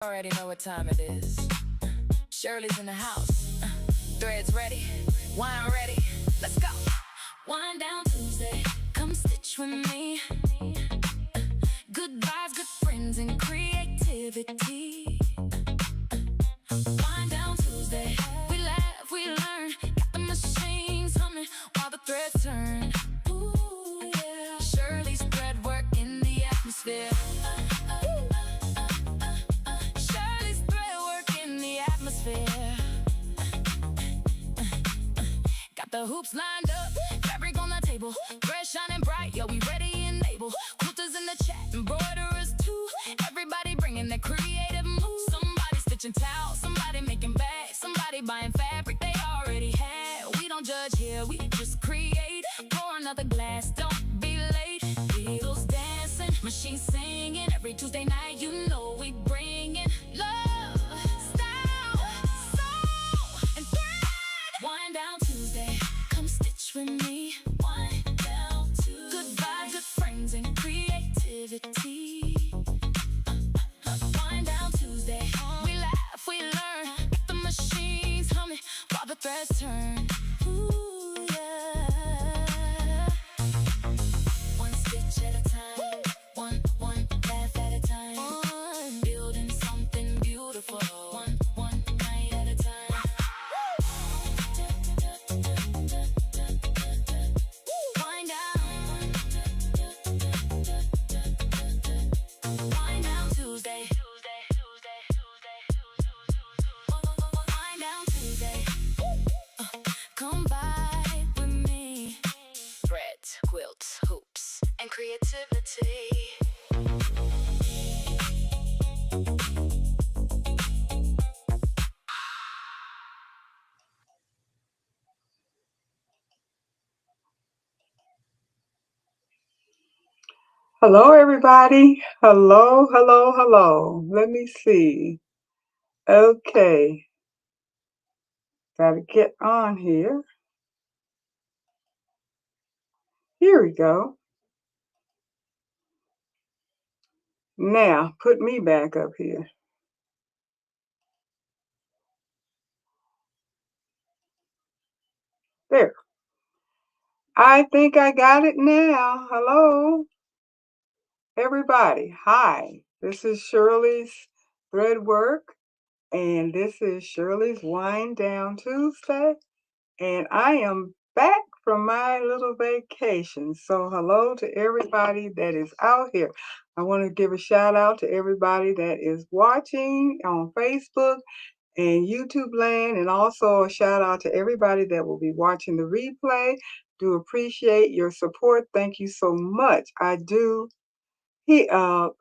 Already know what time it is. Shirley's in the house. Threads ready, wine ready. Let's go. Wind down Tuesday, come stitch with me. Good vibes, good friends, and creativity. Wind down Tuesday, we laugh, we learn. Got the machines humming while the threads turn. Ooh, yeah. Shirley's Threadwork in the atmosphere. Shirley's Threadwork in the atmosphere. Got the hoops lined up, fabric on the table, thread shining bright, yo, we ready and able. Quilters in the chat, embroiderers too. Everybody bringing their creative moves. Somebody stitching towels, somebody making bags, somebody buying fabric they already had. We don't judge here, we just create. Pour another glass, don't be late. Beatles dancing, machines singing. Every Tuesday night, you know we bringing love, style, soul, and thread. Wind down Tuesday, come stitch with me. Wind down Tuesday. Good vibes, good friends, and creativity. Wind down Tuesday, we laugh, we learn. Got the machines humming while the threads turn. Ooh, yeah. One stitch at a time, one laugh at a time. Building something beautiful, one night at a time. Wind down. Wind down Tuesday. Wind down Tuesday. Come vibe with me. Threads, quilts, hoops, and creativity. Hello, everybody. Hello, hello, hello. Let me see. Okay, gotta get on here. Here we go. Now, put me back up here. There. I think I got it now. Hello, everybody. Hi, this is Shirley's Threadwork, and this is Shirley's Wind Down Tuesday. And I am back from my little vacation. So hello to everybody that is out here. I want to give a shout out to everybody that is watching on Facebook and YouTube land, and also a shout out to everybody that will be watching the replay. Do appreciate your support. Thank you so much. I do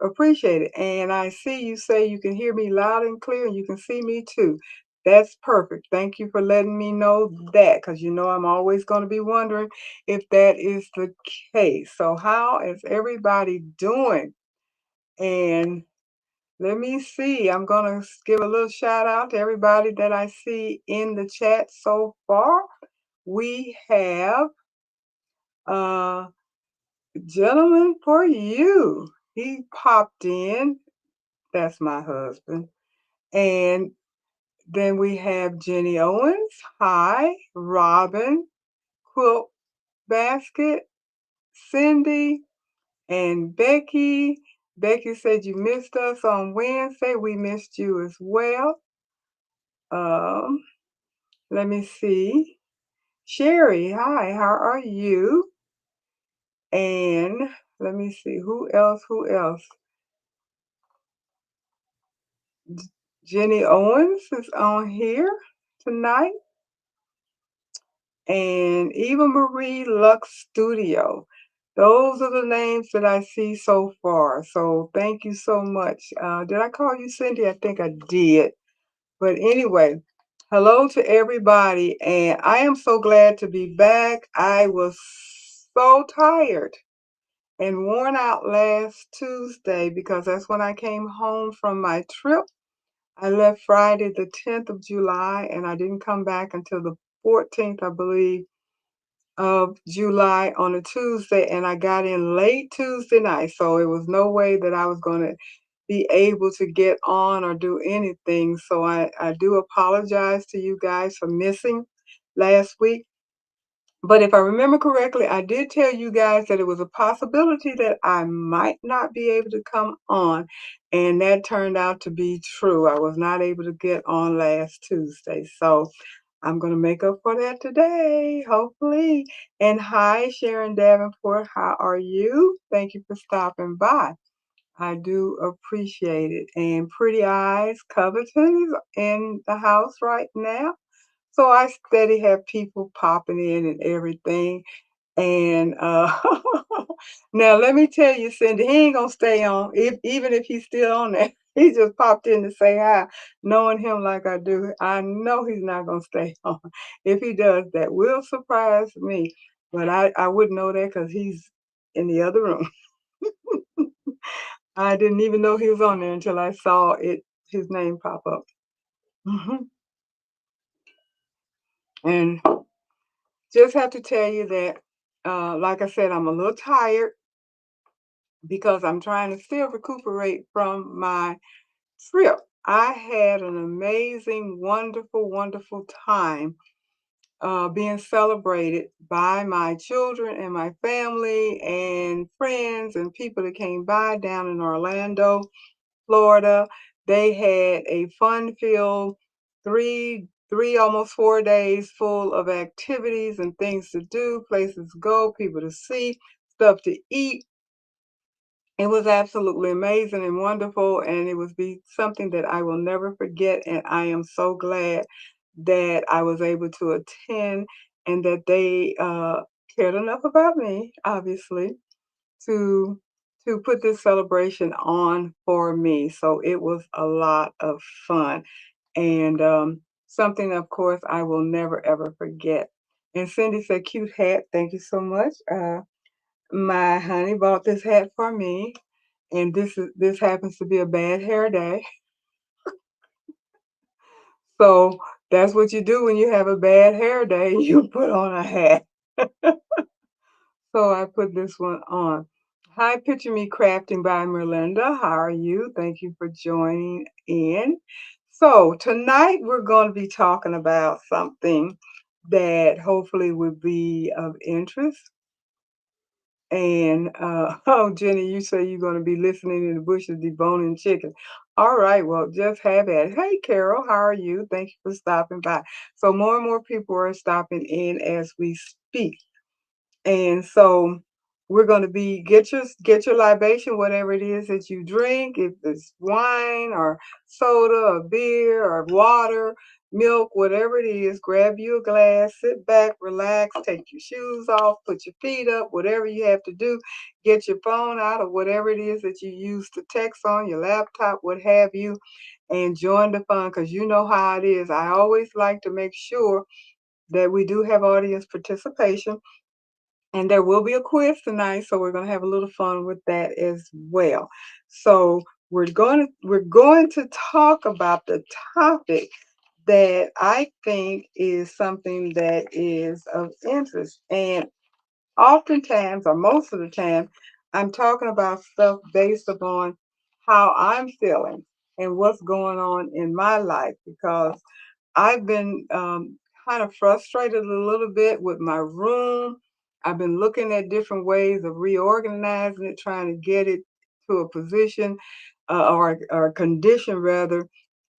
appreciate it. And I see you say you can hear me loud and clear, and you can see me too. That's perfect. Thank you for letting me know that, because you know I'm always going to be wondering if that is the case. So how is everybody doing? And let me see. I'm going to give a little shout out to everybody that I see in the chat so far. We have a gentleman for you. He popped in. That's my husband. And then we have Jenny Owens. Hi. Robin. Quilt Basket. Cindy. And Becky. Becky said you missed us on Wednesday. We missed you as well. Let me see. Sherry, hi. How are you? And let me see. Who else? Jenny Owens is on here tonight. And Eva Marie Lux Studio. Those are the names that I see so far. So thank you so much. Did I call you Cindy? I think I did. But anyway, hello to everybody. And I am so glad to be back. I was so tired and worn out last Tuesday because that's when I came home from my trip. I left Friday the 10th of July, and I didn't come back until the 14th, I believe, of July on a Tuesday, and I got in late Tuesday night, so it was no way that I was going to be able to get on or do anything. So I do apologize to you guys for missing last week. But if I remember correctly, I did tell you guys that it was a possibility that I might not be able to come on. And that turned out to be true. I was not able to get on last Tuesday. So I'm going to make up for that today, hopefully. And hi, Sharon Davenport. How are you? Thank you for stopping by. I do appreciate it. And Pretty Eyes Covington is in the house right now. So I steady have people popping in and everything. And now let me tell you, Cindy, he ain't gonna stay on, even if he's still on there. He just popped in to say hi. Knowing him like I do, I know he's not gonna stay on. If he does, that will surprise me. But I wouldn't know that because he's in the other room. I didn't even know he was on there until I saw his name pop up. And just have to tell you that, like I said, I'm a little tired because I'm trying to still recuperate from my trip. I had an amazing, wonderful, wonderful time being celebrated by my children and my family and friends and people that came by down in Orlando, Florida. They had a fun-filled almost 4 days full of activities and things to do, places to go, people to see, stuff to eat. It was absolutely amazing and wonderful, and it was be something that I will never forget. And I am so glad that I was able to attend and that they cared enough about me, obviously, to put this celebration on for me. So it was a lot of fun and something, of course, I will never ever forget. And Cindy said, "Cute hat. Thank you so much." My honey bought this hat for me, and this happens to be a bad hair day. So that's what you do when you have a bad hair day. You put on a hat. So I put this one on. Hi, Picture Me Crafting by Merlinda. How are you? Thank you for joining in. So tonight we're going to be talking about something that hopefully would be of interest. And oh, Jenny, you say you're going to be listening in the bushes deboning chicken. All right, well, just have at it. Hey, Carol, how are you? Thank you for stopping by. So more and more people are stopping in as we speak. And so we're going to be get your libation, whatever it is that you drink, if it's wine or soda or beer or water, milk, whatever it is, grab you a glass, sit back, relax, take your shoes off, put your feet up, whatever you have to do, get your phone out or whatever it is that you use to text on, your laptop, what have you, and join the fun because you know how it is. I always like to make sure that we do have audience participation and there will be a quiz tonight, so we're going to have a little fun with that as well. So we're going to talk about the topic that I think is something that is of interest. And oftentimes, or most of the time, I'm talking about stuff based upon how I'm feeling and what's going on in my life because I've been kind of frustrated a little bit with my room. I've been looking at different ways of reorganizing it, trying to get it to a position or a condition rather,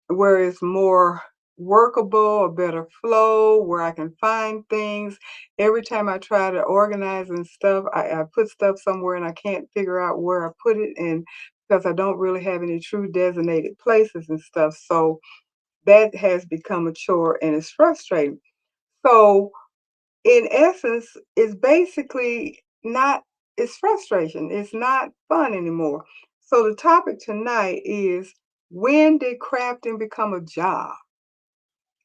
where it's more workable, a better flow, where I can find things. Every time I try to organize and stuff, I put stuff somewhere and I can't figure out where I put it, and because I don't really have any true designated places and stuff. So that has become a chore and it's frustrating. So, in essence, it's basically not, it's frustration. It's not fun anymore. So, the topic tonight is, when did crafting become a job?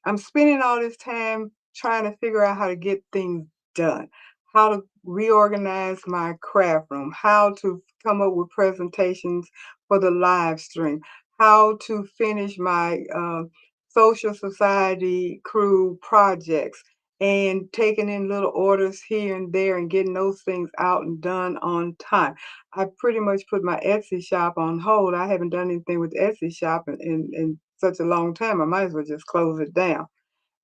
I'm spending all this time trying to figure out how to get things done, how to reorganize my craft room, how to come up with presentations for the live stream, how to finish my social society crew projects, and taking in little orders here and there and getting those things out and done on time. I pretty much put my Etsy shop on hold. I haven't done anything with Etsy shop in such a long time. I might as well just close it down.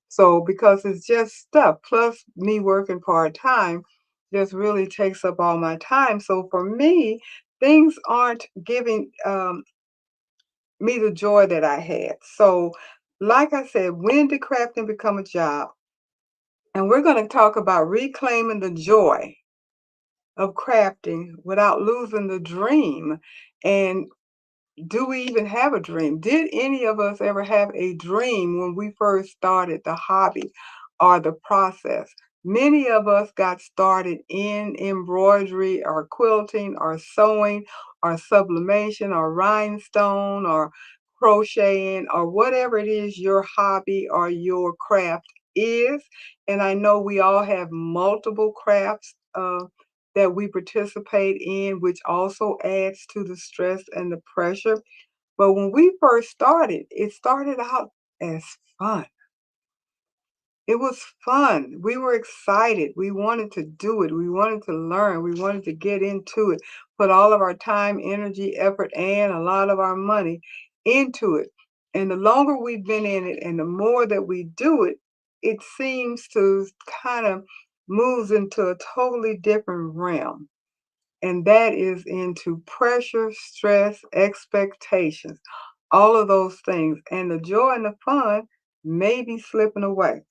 So because it's just stuff, plus me working part-time just really takes up all my time. So for me, things aren't giving me the joy that I had. So like I said, when did crafting become a job? And we're going to talk about reclaiming the joy of crafting without losing the dream. And do we even have a dream? Did any of us ever have a dream when we first started the hobby or the process? Many of us got started in embroidery or quilting or sewing or sublimation or rhinestone or crocheting or whatever it is your hobby or your craft is. And I know we all have multiple crafts that we participate in, which also adds to the stress and the pressure. But when we first started, it started out as fun. It was fun. We were excited. We wanted to do it. We wanted to learn. We wanted to get into it, put all of our time, energy, effort, and a lot of our money into it. And the longer we've been in it and the more that we do it, it seems to kind of moves into a totally different realm. And that is into pressure, stress, expectations, all of those things. And the joy and the fun may be slipping away.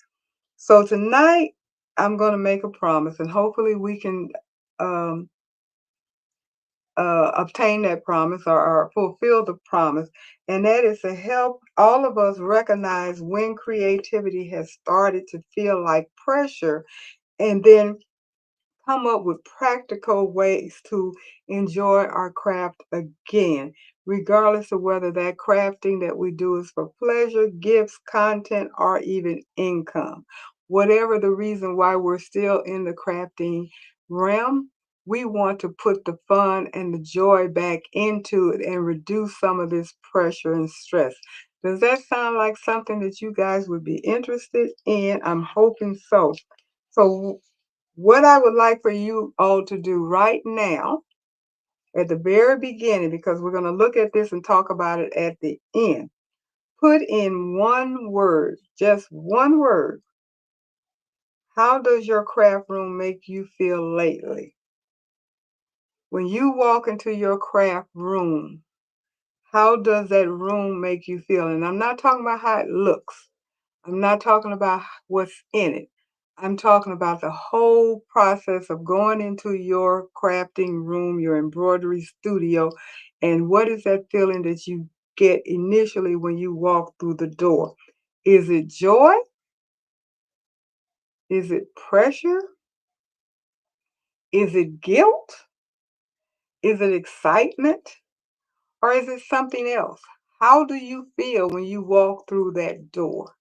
So tonight, I'm going to make a promise, and hopefully we can um, obtain that promise or fulfill the promise. And that is to help all of us recognize when creativity has started to feel like pressure, and then come up with practical ways to enjoy our craft again, regardless of whether that crafting that we do is for pleasure, gifts, content, or even income. Whatever the reason why we're still in the crafting realm, we want to put the fun and the joy back into it and reduce some of this pressure and stress. Does that sound like something that you guys would be interested in? I'm hoping so. So what I would like for you all to do right now, at the very beginning, because we're going to look at this and talk about it at the end, put in one word, just one word. How does your craft room make you feel lately? When you walk into your craft room, how does that room make you feel? And I'm not talking about how it looks. I'm not talking about what's in it. I'm talking about the whole process of going into your crafting room, your embroidery studio, and what is that feeling that you get initially when you walk through the door? Is it joy? Is it pressure? Is it guilt? Is it excitement? Or is it something else? How do you feel when you walk through that door?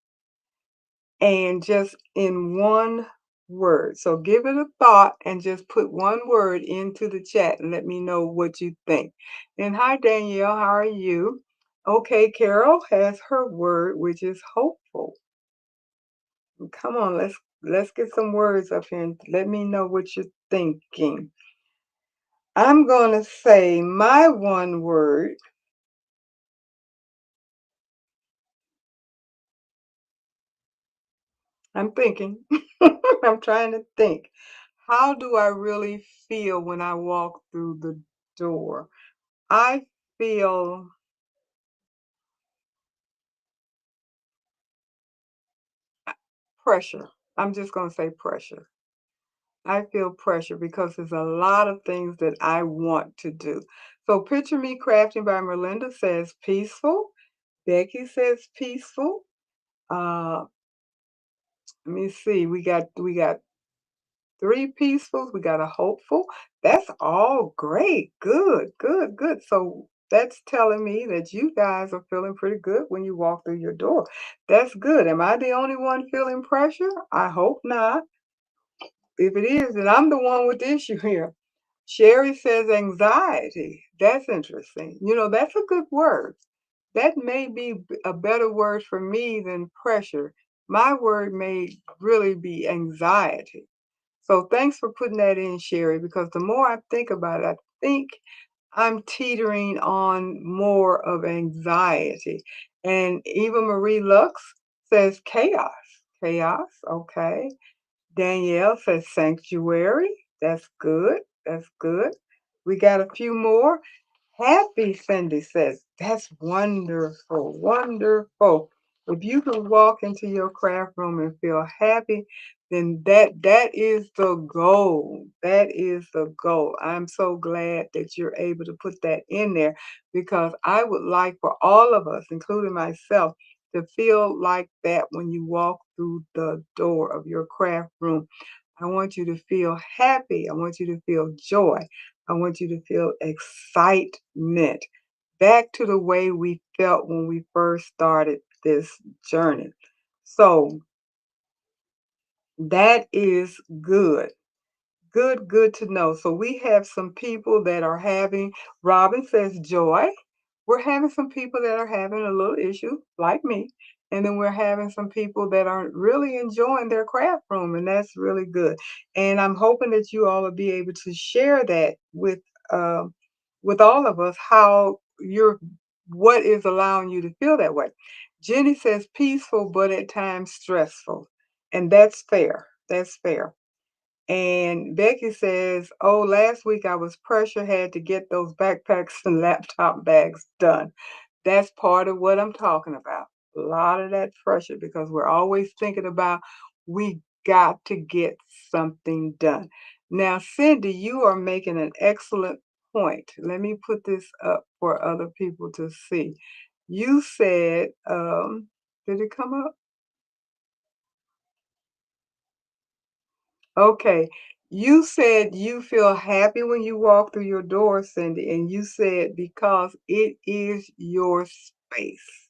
And just in one word. So give it a thought and just put one word into the chat and let me know what you think. And hi, Danielle, how are you? Okay, Carol has her word, which is hopeful. Come on, let's get some words up here and let me know what you're thinking. I'm going to say my one word. I'm thinking. I'm trying to think. How do I really feel when I walk through the door? I feel pressure. I'm just going to say pressure. I feel pressure because there's a lot of things that I want to do. So Picture Me Crafting by Merlinda says peaceful. Becky says peaceful. Uh, let me see. We got three peacefuls. We got a hopeful. That's all great. Good, good, good. So that's telling me that you guys are feeling pretty good when you walk through your door. That's good. Am I the only one feeling pressure? I hope not. If it is, then I'm the one with the issue here. Sherry says anxiety. That's interesting. That's a good word. That may be a better word for me than pressure. My word may really be anxiety. So thanks for putting that in, Sherry, because the more I think about it, I think I'm teetering on more of anxiety. And Eva Marie Lux says chaos. Chaos, okay. Danielle says sanctuary. That's good. That's good. We got a few more. Happy Cindy says, that's wonderful, wonderful. If you can walk into your craft room and feel happy, then that is the goal. That is the goal. I'm so glad that you're able to put that in there because I would like for all of us, including myself, to feel like that when you walk through the door of your craft room. I want you to feel happy. I want you to feel joy. I want you to feel excitement. Back to the way we felt when we first started this journey. So that is good. Good, good to know. So we have some people that are having, Robin says joy. We're having some people that are having a little issue, like me. And then we're having some people that are really enjoying their craft room, and that's really good. And I'm hoping that you all will be able to share that uh, with all of us, how you're, what is allowing you to feel that way. Jenny says peaceful, but at times stressful. And that's fair. That's fair. And Becky says, oh, last week I was pressure, had to get those backpacks and laptop bags done. That's part of what I'm talking about. A lot of that pressure because we're always thinking about we got to get something done. Now, Cindy, you are making an excellent point. Let me put this up for other people to see. You said, did it come up? Okay. You said you feel happy when you walk through your door, Cindy, and you said because it is your space.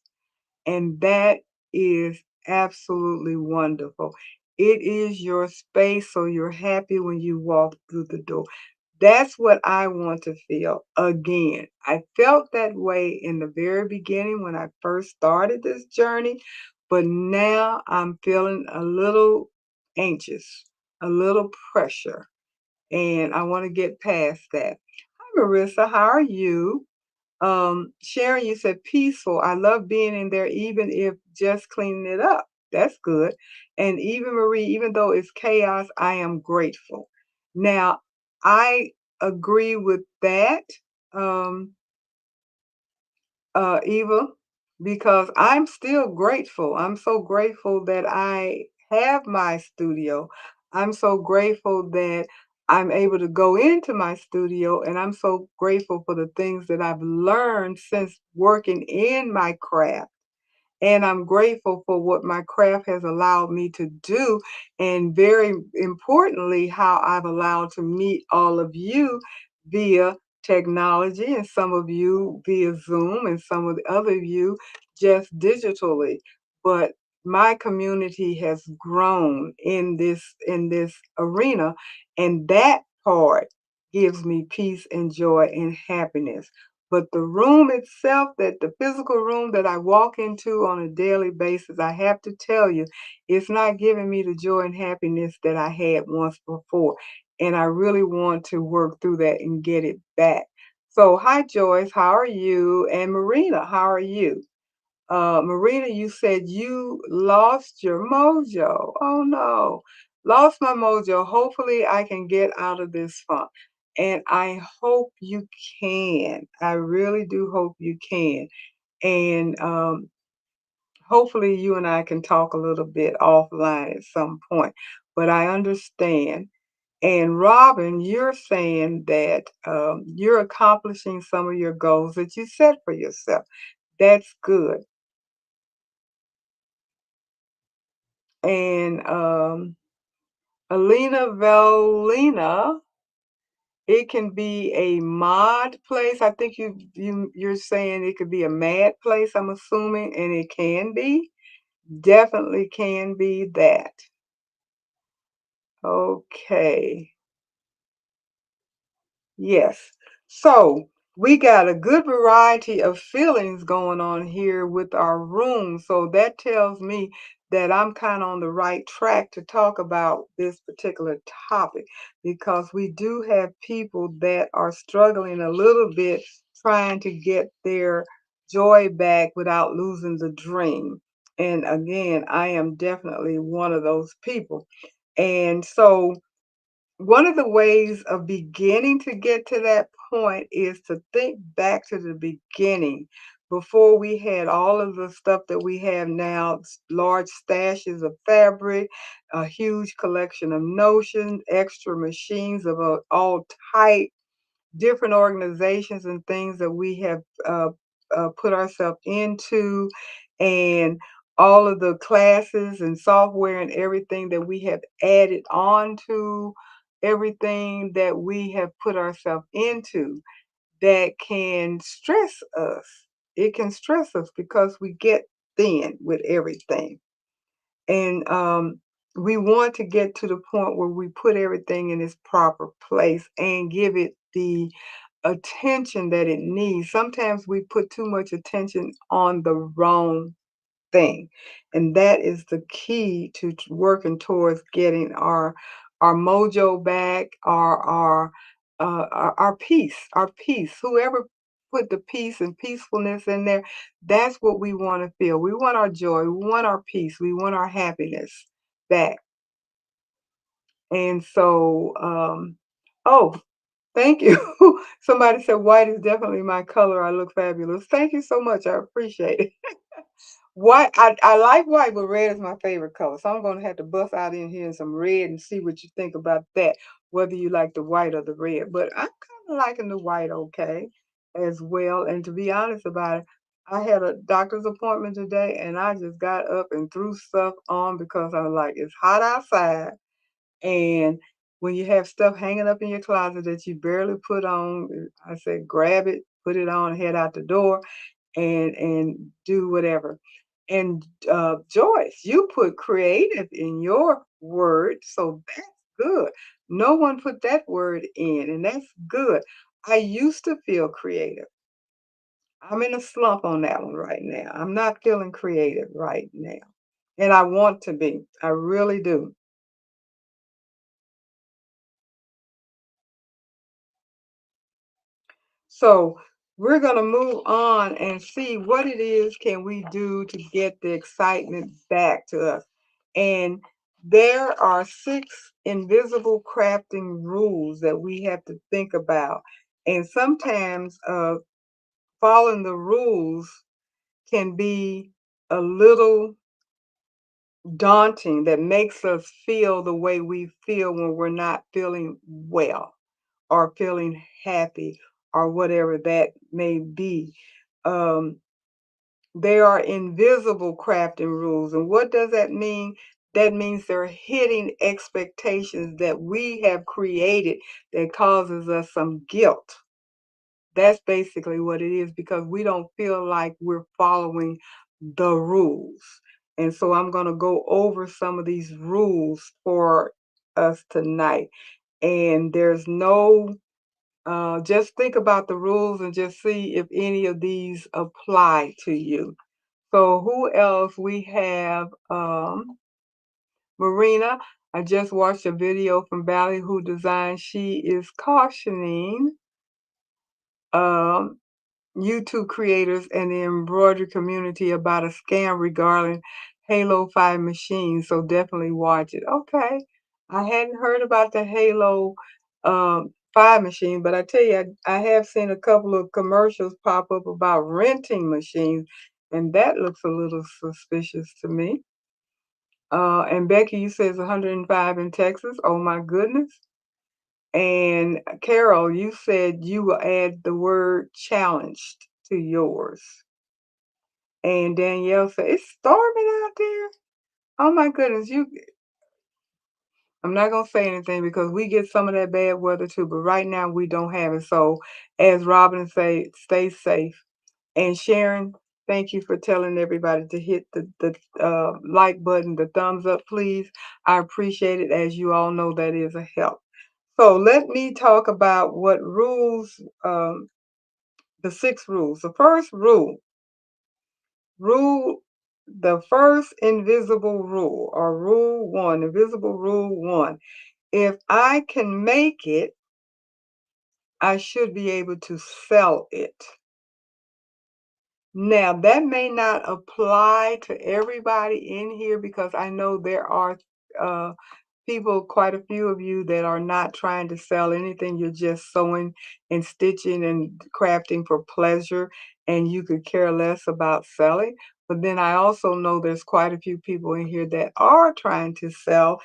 And that is absolutely wonderful. It is your space, so you're happy when you walk through the door. That's what I want to feel again. I felt that way in the very beginning when I first started this journey, but now I'm feeling a little anxious, a little pressure, and I want to get past that. Hi, Marissa. How are you? Sharon, you said peaceful. I love being in there, even if just cleaning it up. That's good. And even Marie, even though it's chaos, I am grateful. Now, I agree with that, um, Eva, because I'm still grateful. I'm so grateful that I have my studio. I'm so grateful that I'm able to go into my studio, and I'm so grateful for the things that I've learned since working in my craft. And I'm grateful for what my craft has allowed me to do. And very importantly, how I've allowed to meet all of you via technology and some of you via Zoom and some of the other of you just digitally. But my community has grown in this arena, and that part gives me peace and joy and happiness. But the room itself, that the physical room that I walk into on a daily basis, I have to tell you, it's not giving me the joy and happiness that I had once before. And I really want to work through that and get it back. So, hi, Joyce. How are you? And Marina, how are you? Marina, you said you lost your mojo. Oh no, lost my mojo. Hopefully, I can get out of this funk. And I hope you can. I really do hope you can. And hopefully, you and I can talk a little bit offline at some point. But I understand. And Robin, you're saying that you're accomplishing some of your goals that you set for yourself. That's good. And Alina Velina, it can be a mod place. I think you're saying it could be a mad place, I'm assuming, and it can be. Definitely can be that. Okay. Yes. So we got a good variety of feelings going on here with our room. So that tells me that I'm kind of on the right track to talk about this particular topic because we do have people that are struggling a little bit trying to get their joy back without losing the dream. And again, I am definitely one of those people. And so one of the ways of beginning to get to that point is to think back to the beginning before we had all of the stuff that we have now, large stashes of fabric, a huge collection of notions, extra machines of all types, different organizations and things that we have put ourselves into, and all of the classes and software and everything that we have added on to everything that we have put ourselves into that can stress us. It can stress us because we get thin with everything. And we want to get to the point where we put everything in its proper place and give it the attention that it needs. Sometimes we put too much attention on the wrong thing, and that is the key to working towards getting our mojo back, our peace, our peace. Whoever put the peace and peacefulness in there, that's what we want to feel. We want our joy, we want our peace, we want our happiness back. And so, oh, thank you. Somebody said white is definitely my color. I look fabulous. Thank you so much. I appreciate it. White, I like white, but red is my favorite color. So I'm gonna have to bust out in here in some red and see what you think about that, whether you like the white or the red. But I'm kind of liking the white okay as well. And to be honest about it, I had a doctor's appointment today and I just got up and threw stuff on because I was like, it's hot outside. And when you have stuff hanging up in your closet that you barely put on, I said, grab it, put it on, head out the door and do whatever. And Joyce, you put creative in your word, so that's good. No one put that word in, and that's good. I used to feel creative. I'm in a slump on that one right now. I'm not feeling creative right now. And I want to be. I really do. So we're going to move on and see what it is can we do to get the excitement back to us. And there are 6 invisible crafting rules that we have to think about. And sometimes following the rules can be a little daunting that makes us feel the way we feel when we're not feeling well or feeling happy or whatever that may be. Um, they are invisible crafting rules. And what does that mean? That means they're hitting expectations that we have created that causes us some guilt. That's basically what it is because we don't feel like we're following the rules. And so I'm going to go over some of these rules for us tonight. And there's no just think about the rules and just see if any of these apply to you. So who else? We have Marina. I just watched a video from Ballyhoo Design. She is cautioning um, YouTube creators and the embroidery community about a scam regarding Halo 5 machines. So definitely watch it. Okay. I hadn't heard about the Halo 5 machine, but I tell you, I have seen a couple of commercials pop up about renting machines, and that looks a little suspicious to me. And Becky, you says 105 in Texas. Oh my goodness. And Carol, you said you will add the word challenged to yours. And Danielle said, it's storming out there. Oh my goodness, I'm not gonna say anything because we get some of that bad weather too, but right now we don't have it. So as Robin say, stay safe. And Sharon, thank you for telling everybody to hit the like button, the thumbs up, please. I appreciate it. As you all know, that is a help. So let me talk about what rules the 6 rules. The first rule, the first invisible rule, or rule one, invisible rule one. If I can make it, I should be able to sell it. Now, that may not apply to everybody in here because I know there are uh, people, quite a few of you, that are not trying to sell anything. You're just sewing and stitching and crafting for pleasure, and you could care less about selling. But then I also know there's quite a few people in here that are trying to sell,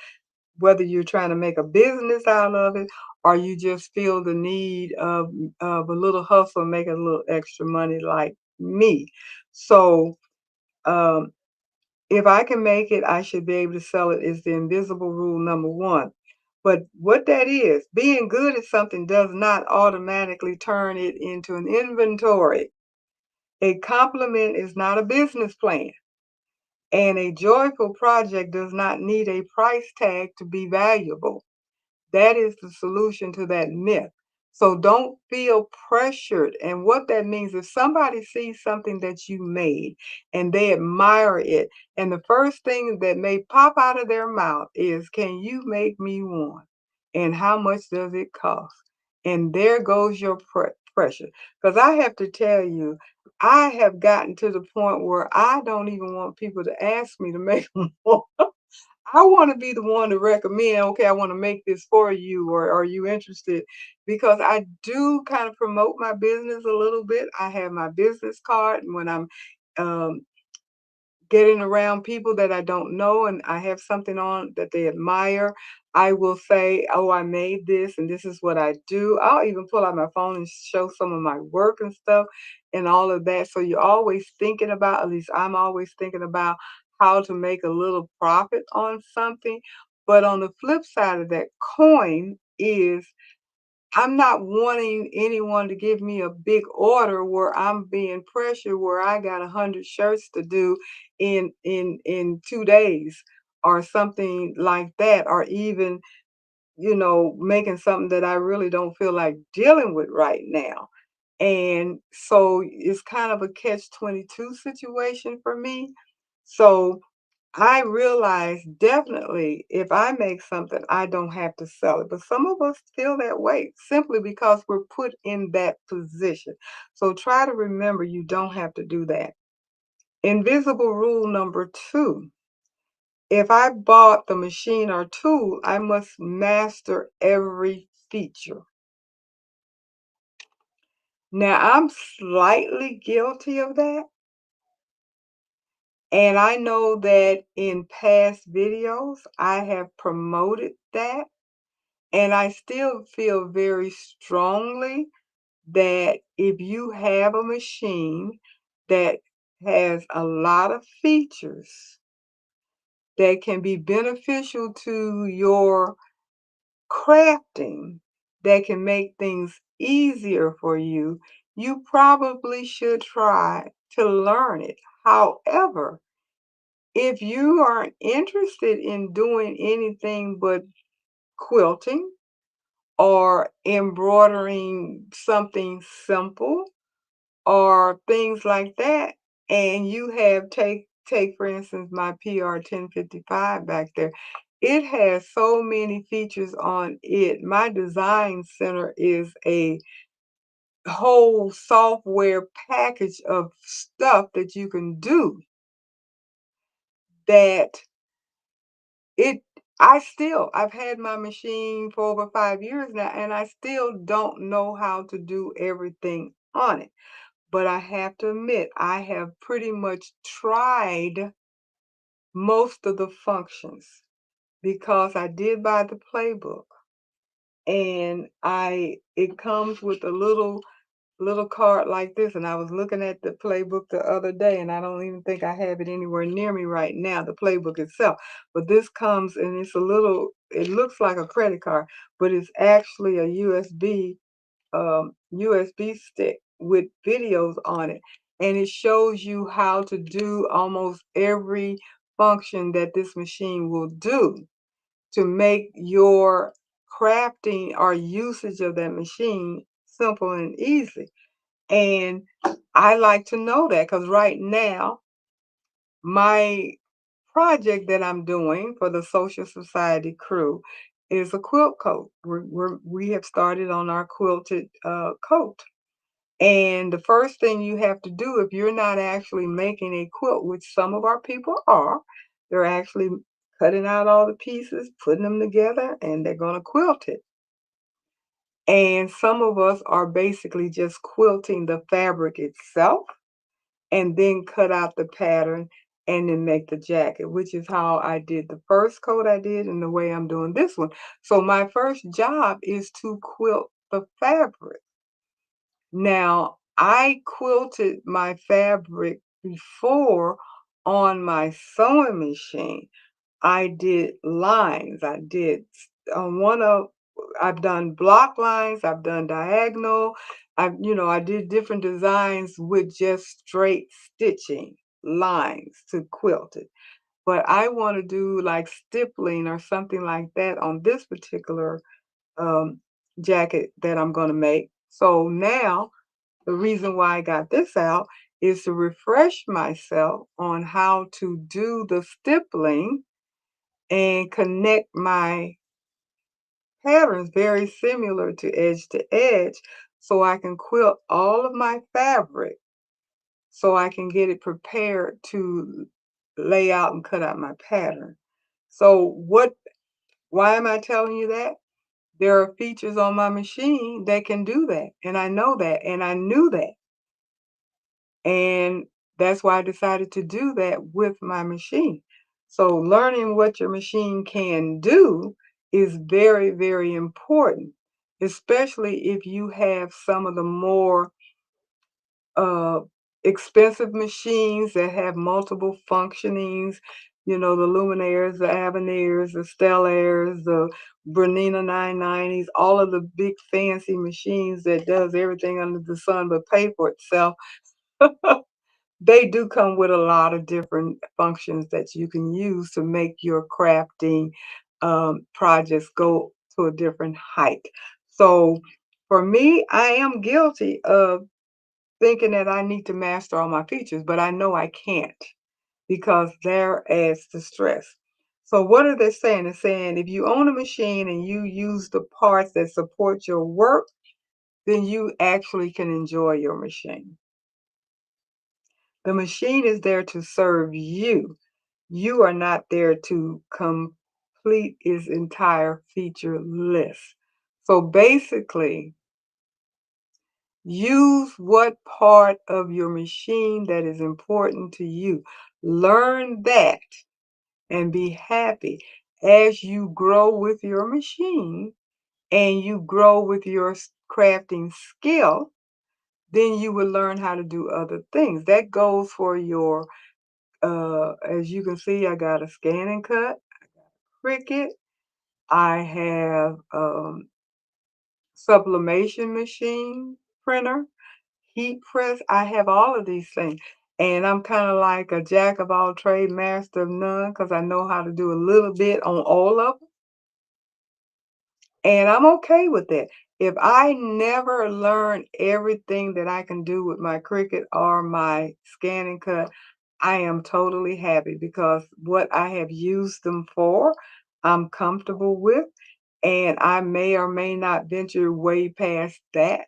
whether you're trying to make a business out of it or you just feel the need of a little hustle, making a little extra money like me. So, um, if I can make it, I should be able to sell it is the invisible rule number one. But what that is, being good at something does not automatically turn it into an inventory. A compliment is not a business plan. And a joyful project does not need a price tag to be valuable. That is the solution to that myth. So don't feel pressured. And what that means, if somebody sees something that you made and they admire it, and the first thing that may pop out of their mouth is, "Can you make me one? And how much does it cost?" And there goes your pressure. Because I have to tell you, I have gotten to the point where I don't even want people to ask me to make one. I want to be the one to recommend, okay, I want to make this for you, or are you interested? Because I do kind of promote my business a little bit. I have my business card, and when I'm um, getting around people that I don't know and I have something on that they admire, I will say, "Oh, I made this and this is what I do." I'll even pull out my phone and show some of my work and stuff and all of that. So you're always thinking about, at least I'm always thinking about how to make a little profit on something. But on the flip side of that coin is I'm not wanting anyone to give me a big order where I'm being pressured, where I got 100 shirts to do in 2 days or something like that, or even, making something that I really don't feel like dealing with right now. And so it's kind of a catch-22 situation for me. So I realize definitely if I make something, I don't have to sell it. But some of us feel that way simply because we're put in that position. So try to remember you don't have to do that. Invisible rule number two. If I bought the machine or tool, I must master every feature. Now, I'm slightly guilty of that. And I know that in past videos, I have promoted that. And I still feel very strongly that if you have a machine that has a lot of features that can be beneficial to your crafting, that can make things easier for you, you probably should try to learn it. However, if you aren't interested in doing anything but quilting, or embroidering something simple or things like that, and you have take for instance my PR 1055 back there. It has so many features on it. My design center is a whole software package of stuff that you can do that it I've had my machine for over 5 years now, and I still don't know how to do everything on it. But I have to admit, I have pretty much tried most of the functions because I did buy the playbook, and I it comes with a little card like this, and I was looking at the playbook the other day, and I don't even think I have it anywhere near me right now, the playbook itself. But this comes and it looks like a credit card, but it's actually a USB stick with videos on it. And it shows you how to do almost every function that this machine will do to make your crafting or usage of that machine simple and easy. And I like to know that because right now, my project that I'm doing for the Social Society crew is a quilt coat. We have started on our quilted coat. And the first thing you have to do if you're not actually making a quilt, which some of our people are, they're actually cutting out all the pieces, putting them together, and they're going to quilt it. And some of us are basically just quilting the fabric itself and then cut out the pattern and then make the jacket, which is how I did the first coat I did and the way I'm doing this one. So my first job is to quilt the fabric. Now, I quilted my fabric before on my sewing machine. I did lines. I did on one of I've done block lines, I've done diagonal. I did different designs with just straight stitching lines to quilt it. But I want to do like stippling or something like that on this particular um, jacket that I'm going to make. So now the reason why I got this out is to refresh myself on how to do the stippling and connect my patterns very similar to edge so I can quilt all of my fabric so I can get it prepared to lay out and cut out my pattern. So why am I telling you that? There are features on my machine that can do that, and I know that, and I knew that. And that's why I decided to do that with my machine. So learning what your machine can do is very, very important, especially if you have some of the more uh, expensive machines that have multiple functionings, the Luminaires, the Avenires, the Stellaires, the Bernina 990s, all of the big fancy machines that does everything under the sun but pay for itself. They do come with a lot of different functions that you can use to make your crafting projects go to a different height. So for me, I am guilty of thinking that I need to master all my features, but I know I can't because there adds the stress. So what are they saying? They're saying if you own a machine and you use the parts that support your work, then you actually can enjoy your machine. The machine is there to serve you. You are not there to complete its entire feature list. So basically, use what part of your machine that is important to you. Learn that and be happy as you grow with your machine and you grow with your crafting skill. Then you will learn how to do other things. That goes for your as you can see, I got a scan and cut, Cricut. I have sublimation machine, printer, heat press. I have all of these things. And I'm kind of like a jack of all trade, master of none, because I know how to do a little bit on all of them. And I'm okay with that. If I never learn everything that I can do with my Cricut or my scan and cut, I am totally happy because what I have used them for, I'm comfortable with, and I may or may not venture way past that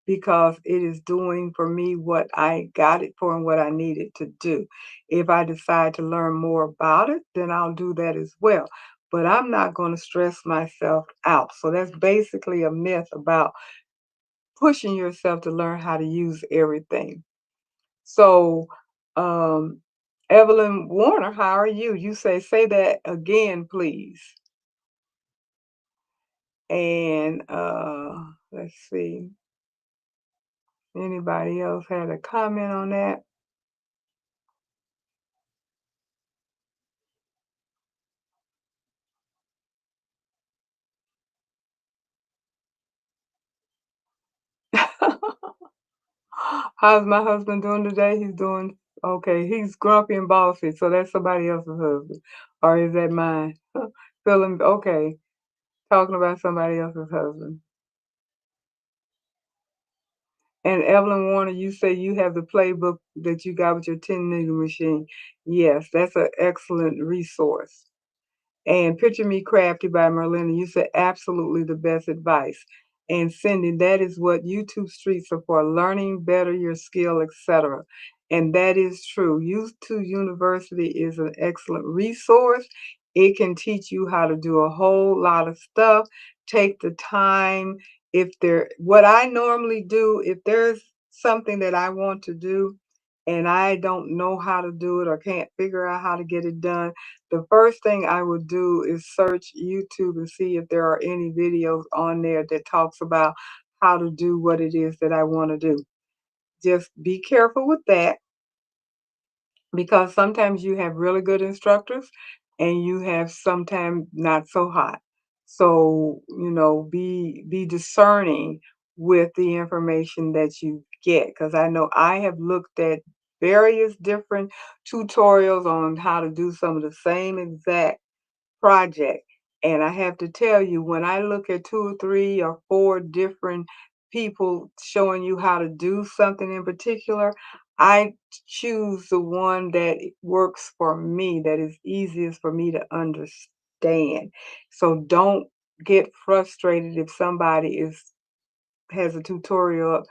because it is doing for me what I got it for and what I need it to do. If I decide to learn more about it, then I'll do that as well. But I'm not going to stress myself out. So that's basically a myth about pushing yourself to learn how to use everything. So, um, Evelyn Warner, how are you? You say that again, please. And let's see. Anybody else had a comment on that? How's my husband doing today? He's doing okay. He's grumpy and bossy, so that's somebody else's husband. Or is that mine? Feeling okay. Talking about somebody else's husband. And Evelyn Warner, you say you have the playbook that you got with your 10 needle machine. Yes, that's an excellent resource. And Picture Me Crafty by Merlina, you said absolutely the best advice. And Cindy, that is what YouTube streets are for, learning better your skill, etc. And that is true. YouTube University is an excellent resource. It can teach you how to do a whole lot of stuff. Take the time. What I normally do, if there's something that I want to do and I don't know how to do it or can't figure out how to get it done, the first thing I would do is search YouTube and see if there are any videos on there that talks about how to do what it is that I want to do. Just be careful with that, because sometimes you have really good instructors and you have sometimes not so hot. So, be discerning with the information that you get, because I know I have looked at various different tutorials on how to do some of the same exact project. And I have to tell you, when I look at 2 or 3 or 4 different people showing you how to do something in particular, I choose the one that works for me, that is easiest for me to understand. So don't get frustrated if somebody has a tutorial up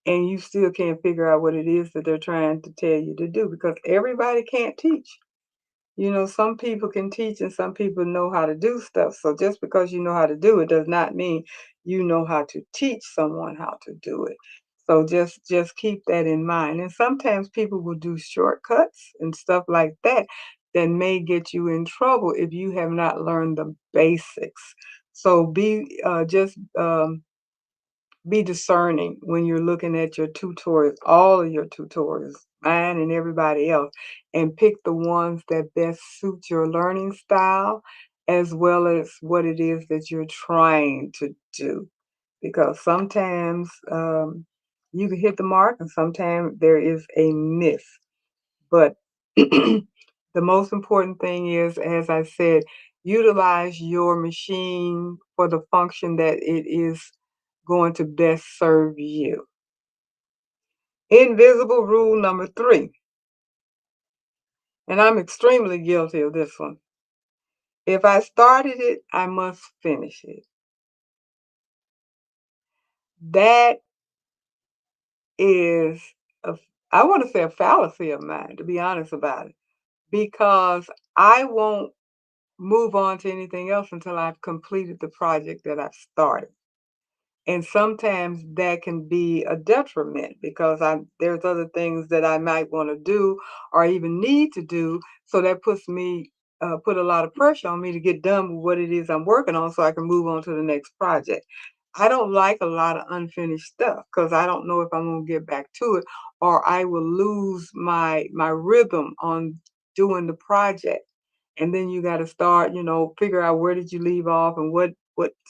and you still can't figure out what it is that they're trying to tell you to do, because everybody can't teach. Some people can teach and some people know how to do stuff. So just because you know how to do it does not mean you know how to teach someone how to do it. So just keep that in mind. And sometimes people will do shortcuts and stuff like that that may get you in trouble if you have not learned the basics. So be discerning when you're looking at your tutorials, all of your tutorials, mine and everybody else, and pick the ones that best suit your learning style as well as what it is that you're trying to do. Because sometimes you can hit the mark and sometimes there is a miss. But the most important thing is, as I said, utilize your machine for the function that it is going to best serve you. Invisible rule number 3, and I'm extremely guilty of this one. If I started it, I must finish it. That is, I want to say a fallacy of mine, to be honest about it, because I won't move on to anything else until I've completed the project that I've started. And sometimes that can be a detriment because there's other things that I might want to do or even need to do. So that put a lot of pressure on me to get done with what it is I'm working on so I can move on to the next project. I don't like a lot of unfinished stuff because I don't know if I'm going to get back to it, or I will lose my rhythm on doing the project. And then you got to start, figure out where did you leave off and what's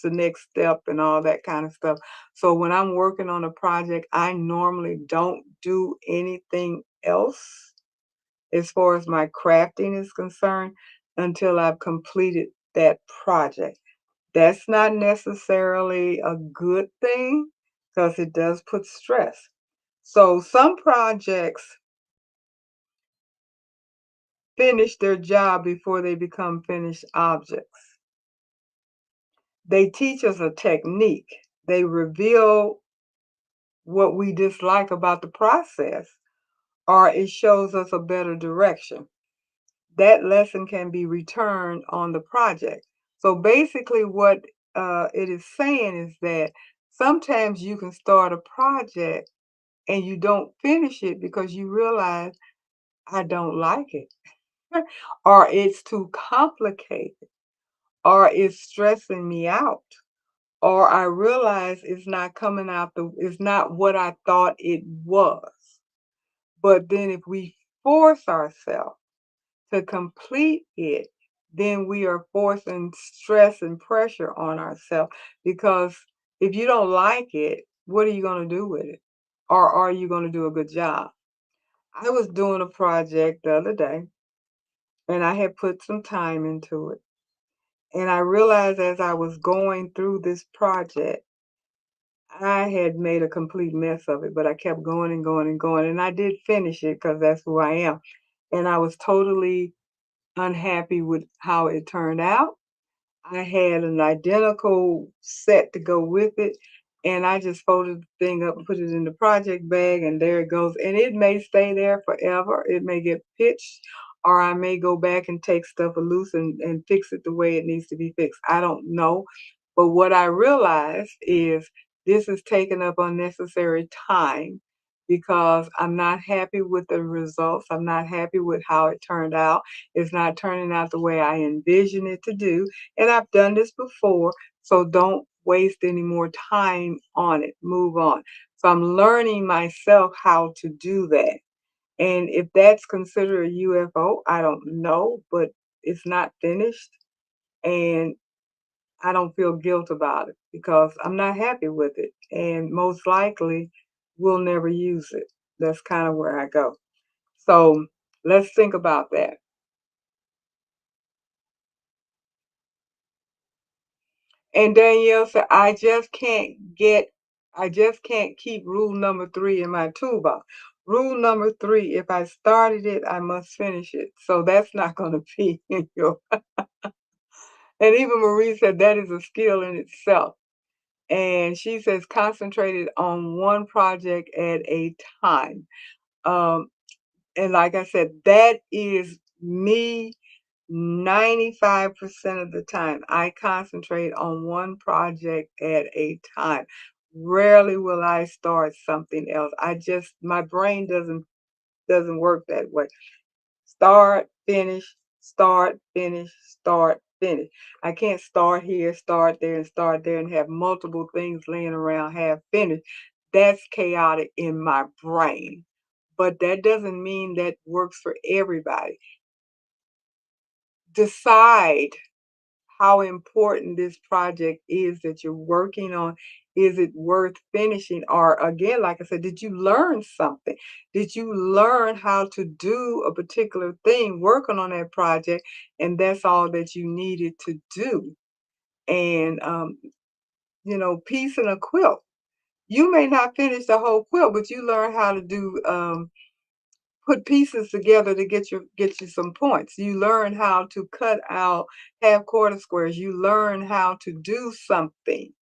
the next step and all that kind of stuff. So when I'm working on a project, I normally don't do anything else as far as my crafting is concerned until I've completed that project. That's not necessarily a good thing because it does put stress. So some projects finish their job before they become finished objects. They teach us a technique. They reveal what we dislike about the process, or it shows us a better direction. That lesson can be returned on the project. So basically, what it is saying is that sometimes you can start a project and you don't finish it because you realize, I don't like it, or it's too complicated, or it's stressing me out, or I realize it's not it's not what I thought it was. But then if we force ourselves to complete it, then we are forcing stress and pressure on ourselves, because if you don't like it, what are you going to do with it? Or are you going to do a good job? I was doing a project the other day and I had put some time into it. And I realized as I was going through this project, I had made a complete mess of it, but I kept going and going and going, and I did finish it because that's who I am. And I was totally unhappy with how it turned out. I had an identical set to go with it, and I just folded the thing up and put it in the project bag, and there it goes. And it may stay there forever. It may get pitched, or I may go back and take stuff loose and fix it the way it needs to be fixed. I don't know. But what I realized is this is taking up unnecessary time because I'm not happy with the results. I'm not happy with how it turned out. It's not turning out the way I envisioned it to do. And I've done this before, so don't waste any more time on it. Move on. So I'm learning myself how to do that. And if that's considered a UFO, I don't know, but it's not finished. And I don't feel guilt about it because I'm not happy with it. And most likely we'll never use it. That's kind of where I go. So let's think about that. And Danielle said, I just can't keep rule number 3 in my toolbox. Rule number 3, if I started it, I must finish it. So that's not going to be in your. And even Marie said that is a skill in itself. And she says, concentrated on one project at a time. Um, and like I said, that is me 95% of the time. I concentrate on one project at a time. Rarely will I start something else. My brain doesn't work that way. Start, finish, start, finish, start, finish. I can't start here, start there, and start there and have multiple things laying around half finished. That's chaotic in my brain. But that doesn't mean that works for everybody. Decide how important this project is that you're working on. Is it worth finishing? Or again, like I said, did you learn something? Did you learn how to do a particular thing working on that project? And that's all that you needed to do. And, piecing a quilt. You may not finish the whole quilt, but you learn how to do put pieces together to get you some points. You learn how to cut out half quarter squares. You learn how to do something,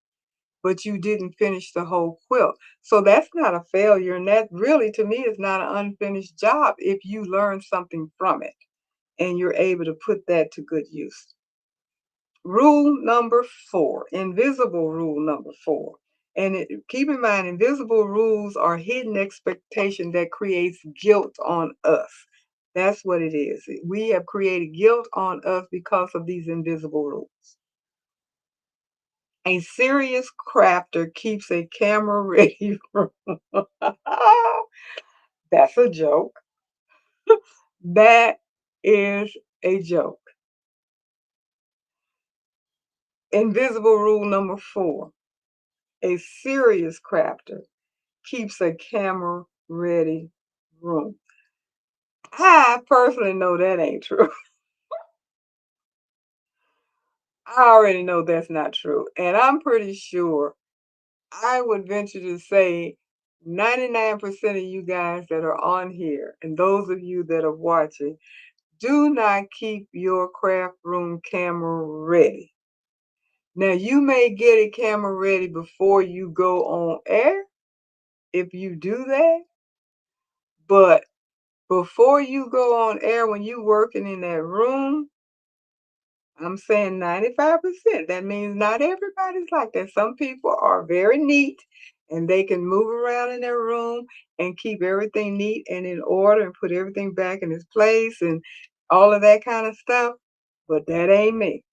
but you didn't finish the whole quilt. So that's not a failure. And that really, to me, is not an unfinished job if you learn something from it and you're able to put that to good use. Rule number 4, invisible rule number 4. And keep in mind, invisible rules are hidden expectation that creates guilt on us. That's what it is. We have created guilt on us because of these invisible rules. A serious crafter keeps a camera ready. That's a joke. That is a joke. Invisible rule number 4. A serious crafter keeps a camera ready room. I personally know that ain't true. I already know that's not true. And I'm pretty sure I would venture to say 99% of you guys that are on here and those of you that are watching, do not keep your craft room camera ready. Now, you may get a camera ready before you go on air if you do that, but before you go on air when you working in that room, I'm saying 95%. That means not everybody's like that. Some people are very neat and they can move around in their room and keep everything neat and in order and put everything back in its place and all of that kind of stuff. But that ain't me.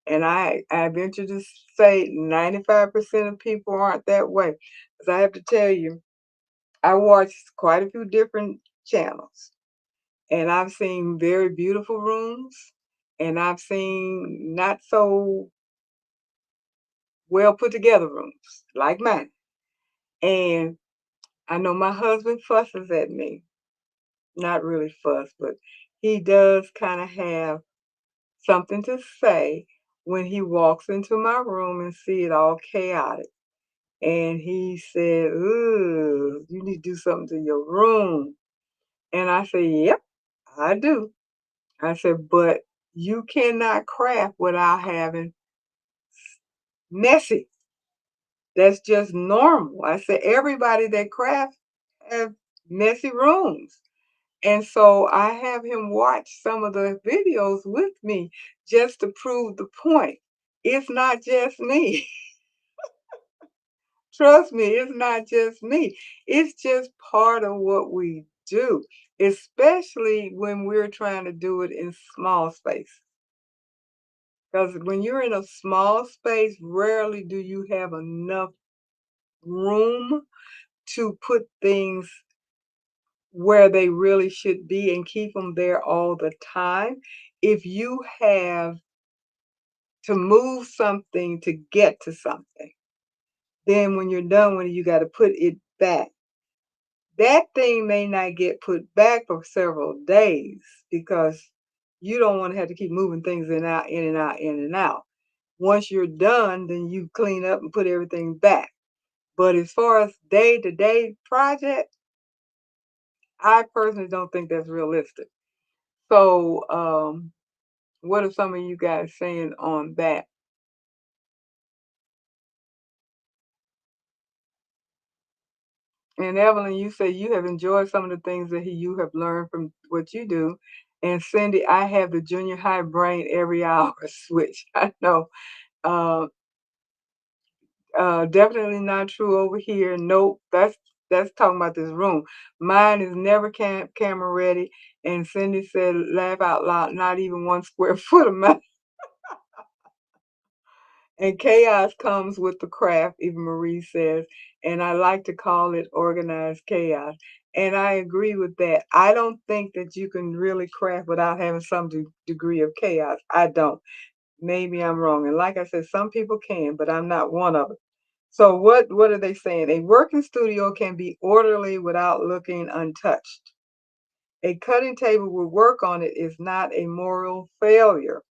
And I venture to say 95% of people aren't that way. Because I have to tell you, I watch quite a few different channels. And I've seen very beautiful rooms, and I've seen not so well put together rooms like mine. And I know my husband fusses at me. Not really fuss, but he does kind of have something to say when he walks into my room and see it all chaotic. And he said, "Ooh, you need to do something to your room." And I said, "Yep, I do." I said, "But you cannot craft without having messy. That's just normal." I said, "Everybody that crafts have messy rooms." And so I have him watch some of the videos with me just to prove the point. It's not just me. Trust me, it's not just me. It's just part of what we do, especially when we're trying to do it in small space. Because when you're in a small space, rarely do you have enough room to put things where they really should be and keep them there all the time. If you have to move something to get to something, then when you're done with it, you got to put it back. That thing may not get put back for several days because you don't want to have to keep moving things in and out, in and out, in and out. Once you're done, then you clean up and put everything back. But as far as day-to-day project, I personally don't think that's realistic. So, what are some of you guys saying on that? And Evelyn, you say you have enjoyed some of the things that you have learned from what you do. And Cindy, I have the junior high brain every hour switch. I know. Uh, definitely not true over here. Nope. That's talking about this room. Mine is never camera ready. And Cindy said, laugh out loud, not even 1 square foot of mine. And chaos comes with the craft, even Marie says. And I like to call it organized chaos. And I agree with that. I don't think that you can really craft without having some degree of chaos. I don't. Maybe I'm wrong. And like I said, some people can, but I'm not one of them. So what are they saying? A working studio can be orderly without looking untouched. A cutting table with work on it is not a moral failure.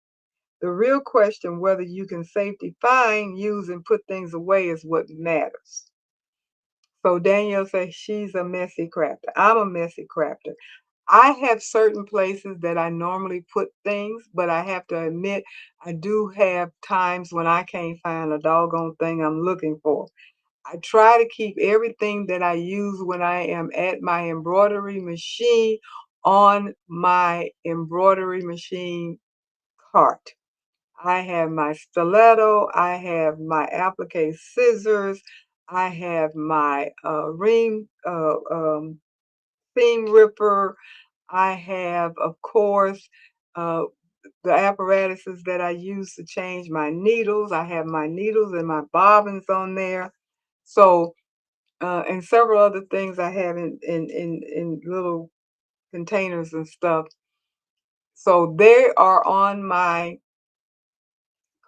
The real question, whether you can safely find, use, and put things away, is what matters. So Danielle says she's a messy crafter. I'm a messy crafter. I have certain places that I normally put things, but I have to admit, I do have times when I can't find a doggone thing I'm looking for. I try to keep everything that I use when I am at my embroidery machine on my embroidery machine cart. I have my stiletto, I have my applique scissors, I have my ring seam ripper, I have, of course, uh, the apparatuses that I use to change my needles. I have my needles and my bobbins on there. So, and several other things I have in little containers and stuff. So they are on my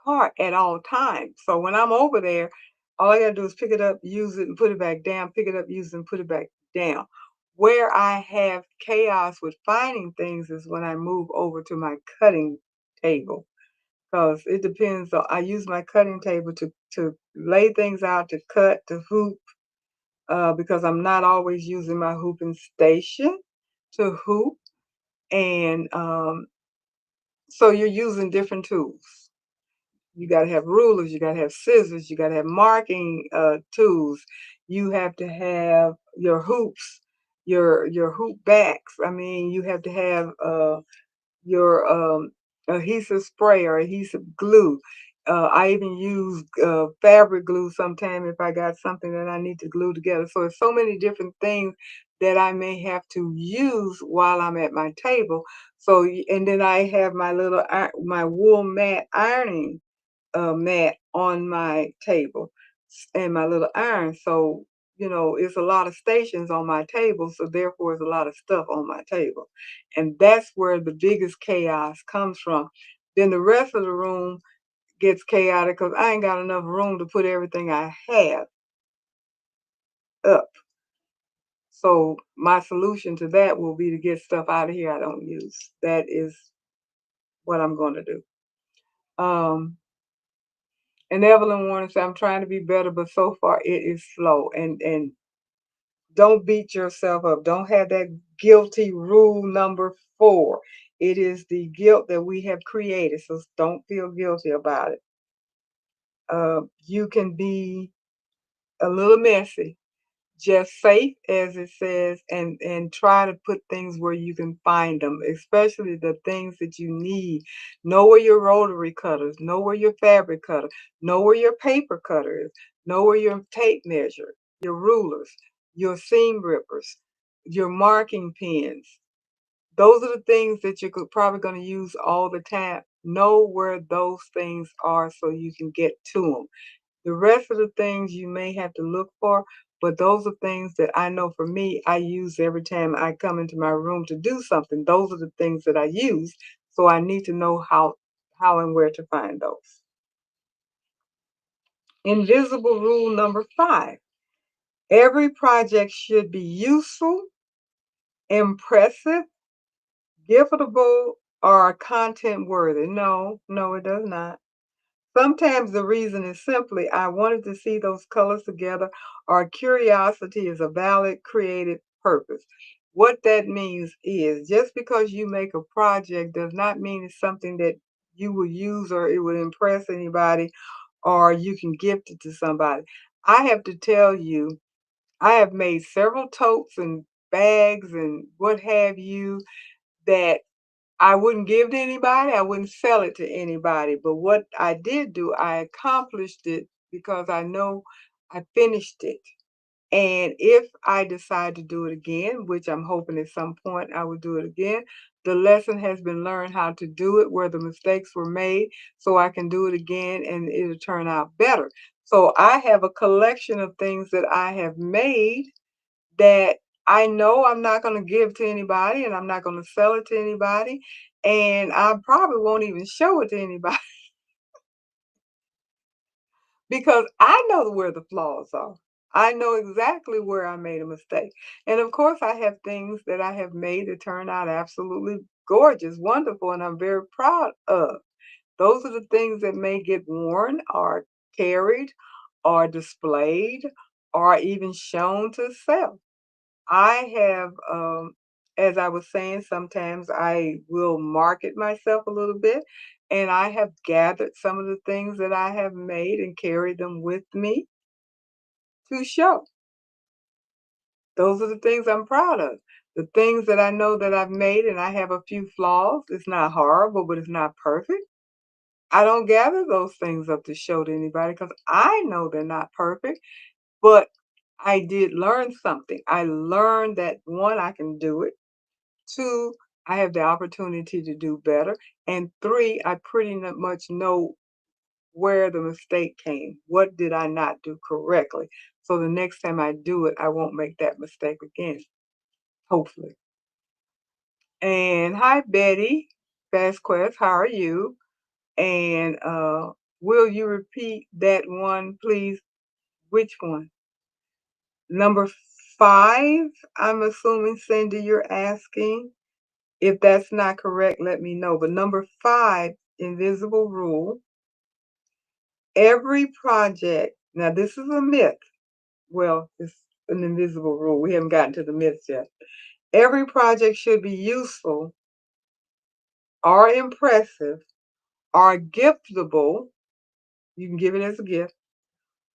cart at all times. So when I'm over there, all I gotta do is pick it up, use it, and put it back down, pick it up, use it, and put it back down. Where I have chaos with finding things is when I move over to my cutting table. Because it depends on, I use my cutting table to lay things out, to cut, to hoop, because I'm not always using my hooping station to hoop. And so you're using different tools. You got to have rulers, you got to have scissors, you got to have marking tools. You have to have your hoops, your hoop backs. I mean, you have to have your adhesive spray or adhesive glue. I even use fabric glue sometime if I got something that I need to glue together. So it's so many different things that I may have to use while I'm at my table. So and then I have my little my wool mat ironing mat on my table and my little iron. So, it's a lot of stations on my table. So therefore, it's a lot of stuff on my table. And that's where the biggest chaos comes from. Then the rest of the room gets chaotic because I ain't got enough room to put everything I have up. So my solution to that will be to get stuff out of here I don't use. That is what I'm going to do. Um, And Evelyn Warren said, I'm trying to be better, but so far it is slow. And don't beat yourself up. Don't have that guilty rule number 4. It is the guilt that we have created. So don't feel guilty about it. You can be a little messy, just safe as it says, and try to put things where you can find them, especially the things that you need. Know where your rotary cutters, know where your fabric cutter, know where your paper cutter is, know where your tape measure, your rulers, your seam rippers, your marking pens. Those are the things that you're probably going to use all the time. Know where those things are so you can get to them. The rest of the things you may have to look for, but those are things that I know for me, I use every time I come into my room to do something. Those are the things that I use. So I need to know how and where to find those. Invisible rule number 5. Every project should be useful, impressive, giftable, or content worthy. No, it does not. Sometimes the reason is simply I wanted to see those colors together, or curiosity is a valid creative purpose. What that means is just because you make a project does not mean it's something that you will use or it would impress anybody or you can gift it to somebody. I have to tell you, I have made several totes and bags and what have you that I wouldn't give to anybody. I wouldn't sell it to anybody. But what I did do, I accomplished it because I know I finished it. And if I decide to do it again, which I'm hoping at some point I will do it again, the lesson has been learned how to do it where the mistakes were made so I can do it again and it'll turn out better. So I have a collection of things that I have made that I know I'm not going to give to anybody and I'm not going to sell it to anybody. And I probably won't even show it to anybody because I know where the flaws are. I know exactly where I made a mistake. And of course, I have things that I have made that turn out absolutely gorgeous, wonderful, and I'm very proud of. Those are the things that may get worn or carried or displayed or even shown to sell. I have, as I was saying, sometimes I will market myself a little bit, and I have gathered some of the things that I have made and carried them with me to show. Those are the things I'm proud of. The things that I know that I've made, and I have a few flaws. It's not horrible, but it's not perfect. I don't gather those things up to show to anybody because I know they're not perfect, but I did learn something. I learned that one, I can do it. 2, I have the opportunity to do better. And 3, I pretty much know where the mistake came. What did I not do correctly? So the next time I do it, I won't make that mistake again, hopefully. And hi, Betty, Fast Quest, how are you? And will you repeat that one, please? Which one? Number 5, I'm assuming, Cindy, you're asking. If that's not correct, let me know. But number 5, invisible rule. Every project, now this is a myth. Well, it's an invisible rule. We haven't gotten to the myths yet. Every project should be useful or impressive or giftable. You can give it as a gift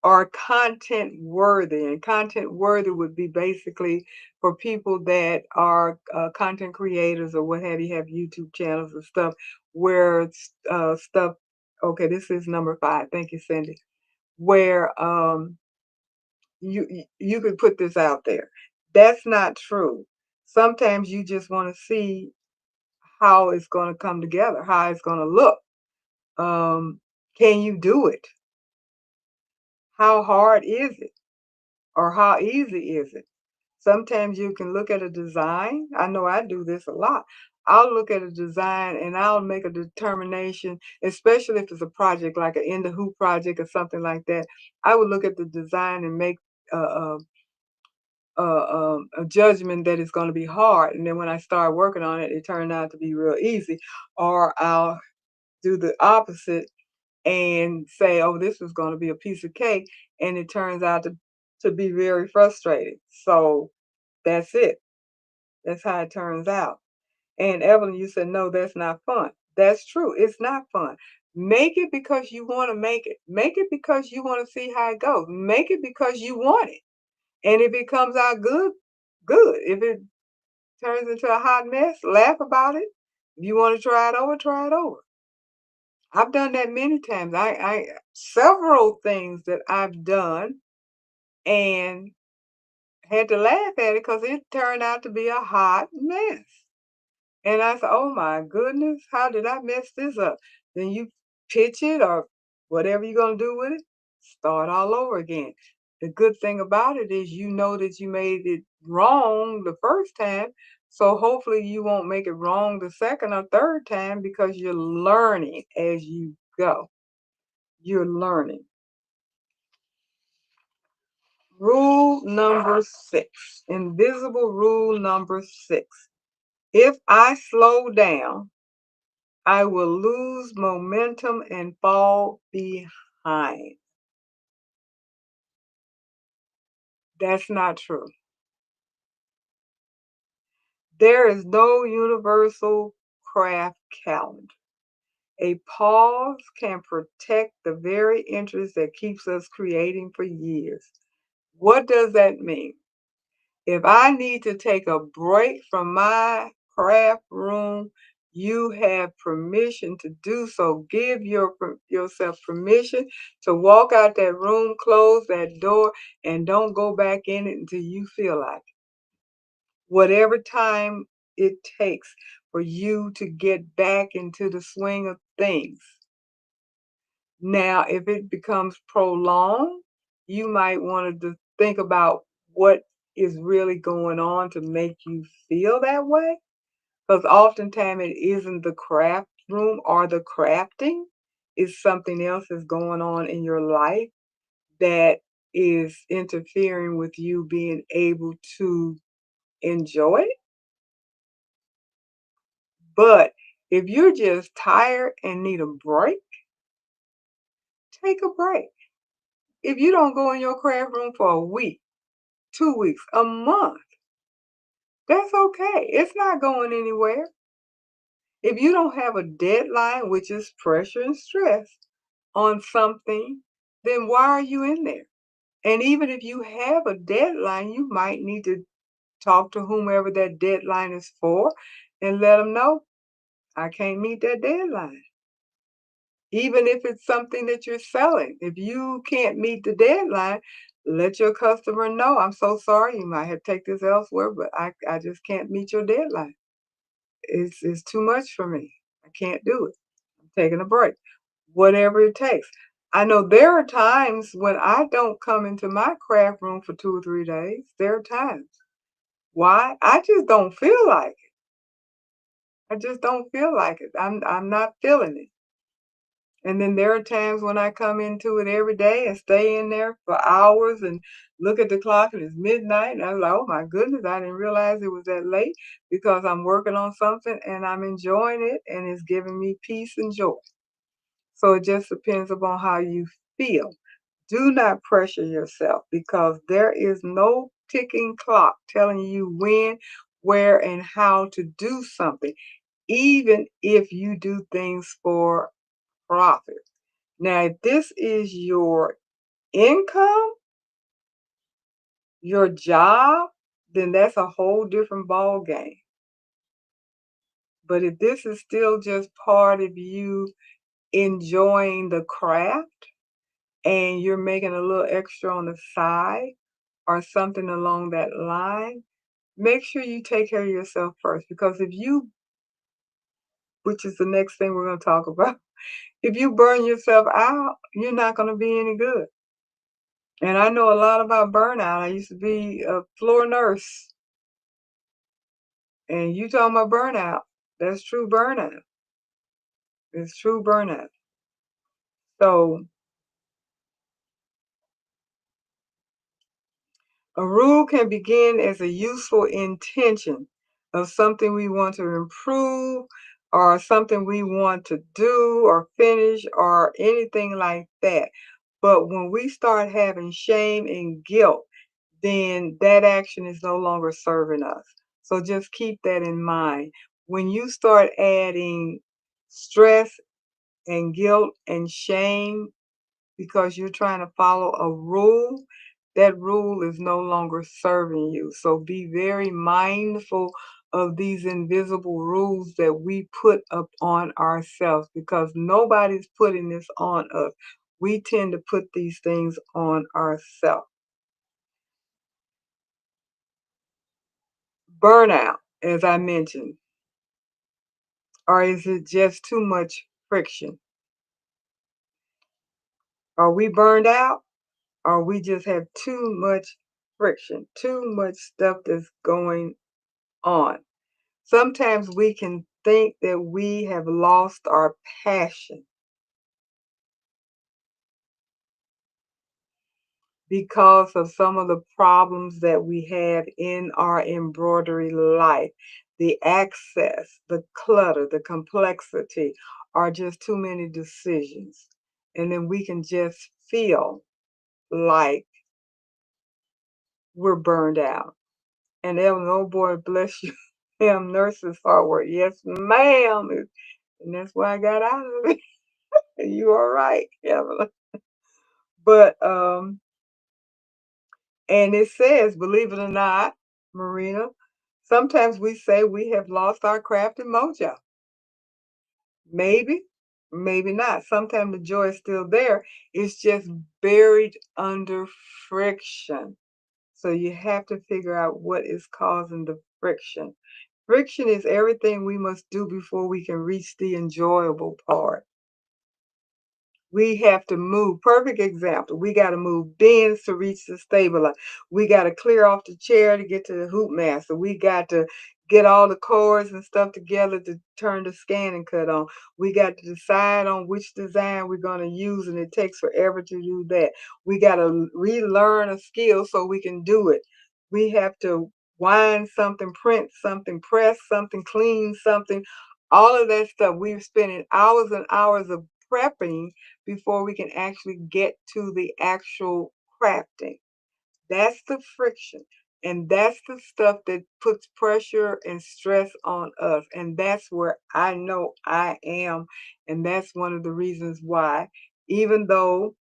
are content worthy. And content worthy would be basically for people that are content creators or what have YouTube channels and stuff where stuff, okay, this is number 5. Thank you, Cindy. Where you could put this out there. That's not true. Sometimes you just want to see how it's going to come together, how it's going to look. Can you do it? How hard is it? Or how easy is it? Sometimes you can look at a design. I know I do this a lot. I'll look at a design and I'll make a determination, especially if it's a project like an In the Who project or something like that. I would look at the design and make uh, a judgment that it's going to be hard. And then when I start working on it, it turned out to be real easy. Or I'll do the opposite and say, oh, this is going to be a piece of cake. And it turns out to be very frustrating. So that's it. That's how it turns out. And Evelyn, you said, no, that's not fun. That's true. It's not fun. Make it because you want to make it. Make it because you want to see how it goes. Make it because you want it. And if it comes out good, good. If it turns into a hot mess, laugh about it. If you want to try it over, try it over. I've done that many times. I several things that I've done and had to laugh at it because it turned out to be a hot mess. And I said, "Oh my goodness, how did I mess this up?" Then you pitch it or whatever you're gonna do with it, start all over again. The good thing about it is you know that you made it wrong the first time, so hopefully you won't make it wrong the second or third time because you're learning as you go. You're learning. Rule number 6, invisible rule number 6. If I slow down, I will lose momentum and fall behind. That's not true. There is no universal craft calendar. A pause can protect the very interest that keeps us creating for years. What does that mean? If I need to take a break from my craft room, you have permission to do so. Give yourself permission to walk out that room, close that door, and don't go back in it until you feel like it. Whatever time it takes for you to get back into the swing of things. Now, if it becomes prolonged, you might want to think about what is really going on to make you feel that way. Because oftentimes it isn't the craft room or the crafting, it's something else that's going on in your life that is interfering with you being able to enjoy it. But if you're just tired and need a break, take a break. If you don't go in your craft room for a week, 2 weeks, a month, that's okay. It's not going anywhere. If you don't have a deadline, which is pressure and stress on something, then why are you in there? And even if you have a deadline, you might need to talk to whomever that deadline is for and let them know, I can't meet that deadline. Even if it's something that you're selling, if you can't meet the deadline, let your customer know, I'm so sorry, you might have to take this elsewhere, but I just can't meet your deadline. It's too much for me. I can't do it. I'm taking a break. Whatever it takes. I know there are times when I don't come into my craft room for 2 or 3 days. There are times. Why? I just don't feel like it. I just don't feel like it. I'm not feeling it. And then there are times when I come into it every day and stay in there for hours and look at the clock and it's midnight. And I'm like, oh my goodness, I didn't realize it was that late because I'm working on something and I'm enjoying it and it's giving me peace and joy. So it just depends upon how you feel. Do not pressure yourself because there is no ticking clock telling you when, where, and how to do something, even if you do things for profit. Now, if this is your income, your job, then that's a whole different ball game. But if this is still just part of you enjoying the craft and you're making a little extra on the side or something along that line, make sure you take care of yourself first. Because if you, which is the next thing we're going to talk about, if you burn yourself out, you're not going to be any good. And I know a lot about burnout. I used to be a floor nurse. And you talking about burnout. That's true burnout. It's true burnout. So a rule can begin as a useful intention of something we want to improve, or something we want to do or finish or anything like that. But when we start having shame and guilt, then that action is no longer serving us. So just keep that in mind. When you start adding stress and guilt and shame because you're trying to follow a rule, that rule is no longer serving you. So be very mindful of these invisible rules that we put up on ourselves because nobody's putting this on us. We tend to put these things on ourselves. Burnout, as I mentioned, or is it just too much friction? Are we burned out? Or we just have too much friction, too much stuff that's going on? Sometimes we can think that we have lost our passion because of some of the problems that we have in our embroidery life. The access, the clutter, the complexity are just too many decisions. And then we can just feel like we're burned out. And Evelyn, oh boy, bless you. Damn nurses hard work. Yes, ma'am. And that's why I got out of it. You are right, Evelyn. But and it says, believe it or not, Marina, sometimes we say we have lost our craft and mojo. Maybe, maybe not. Sometimes the joy is still there. It's just buried under friction. So you have to figure out what is causing the friction. Friction is everything we must do before we can reach the enjoyable part. We have to move. Perfect example. We got to move bends to reach the stabilizer. We got to clear off the chair to get to the hoop master. We got to get all the cords and stuff together to turn the scanning cut on. We got to decide on which design we're going to use, and it takes forever to do that. We got to relearn a skill so we can do it. We have to wind something, print something, press something, clean something. All of that stuff. We're spending hours and hours of prepping before we can actually get to the actual crafting. That's the friction. And that's the stuff that puts pressure and stress on us. And that's where I know I am. And that's one of the reasons why, even though,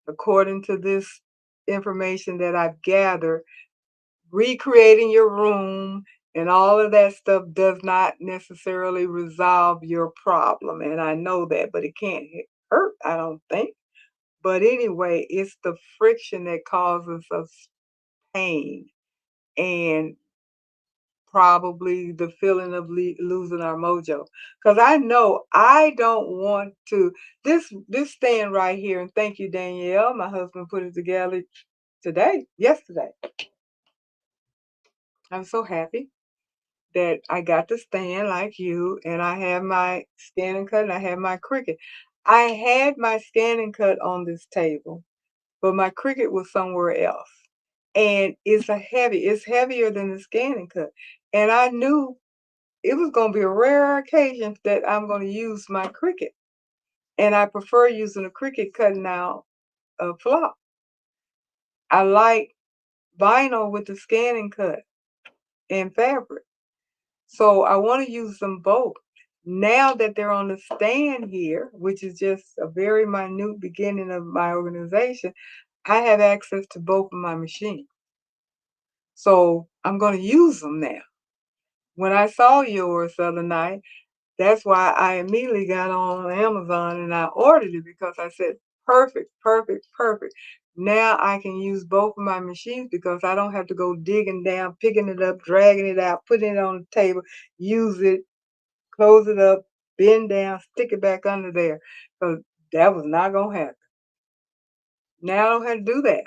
according to this information that I've gathered, recreating your room and all of that stuff does not necessarily resolve your problem. And I know that, but it can't hurt, I don't think. But anyway, it's the friction that causes us pain and probably the feeling of losing our mojo. Because I know I don't want to. This stand right here, and thank you, Danielle. My husband put it together yesterday. I'm so happy that I got to stand like you, and I have my scan and cut, and I have my Cricut. I had my scan and cut on this table, but my Cricut was somewhere else. And it's heavier than the scan and cut. And I knew it was going to be a rare occasion that I'm going to use my Cricut. And I prefer using a Cricut cutting out a flop. I like vinyl with the scan and cut and fabric. So I want to use them both. Now that they're on the stand here, which is just a very minute beginning of my organization, I have access to both of my machines. So I'm going to use them now. When I saw yours the other night, that's why I immediately got on Amazon and I ordered it because I said, perfect, perfect, perfect. Now I can use both of my machines because I don't have to go digging down, picking it up, dragging it out, putting it on the table, use it, close it up, bend down, stick it back under there. Because that was not going to happen. Now I don't have to do that.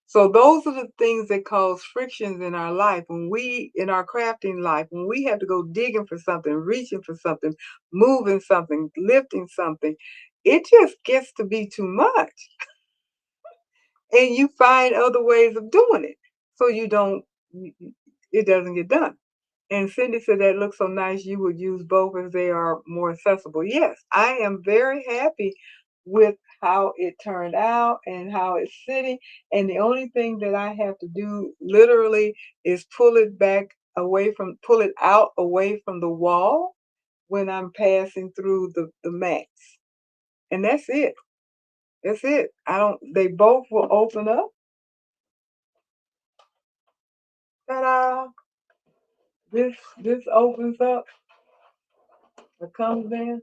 So those are the things that cause frictions in our life. In our crafting life, when we have to go digging for something, reaching for something, moving something, lifting something, it just gets to be too much. And you find other ways of doing it. So it doesn't get done. And Cindy said that looks so nice, you would use both as they are more accessible. Yes, I am very happy with how it turned out and how it's sitting. And the only thing that I have to do literally is pull it out away from the wall when I'm passing through the mats. And that's it. That's it. They both will open up. Ta-da! This opens up, it comes in,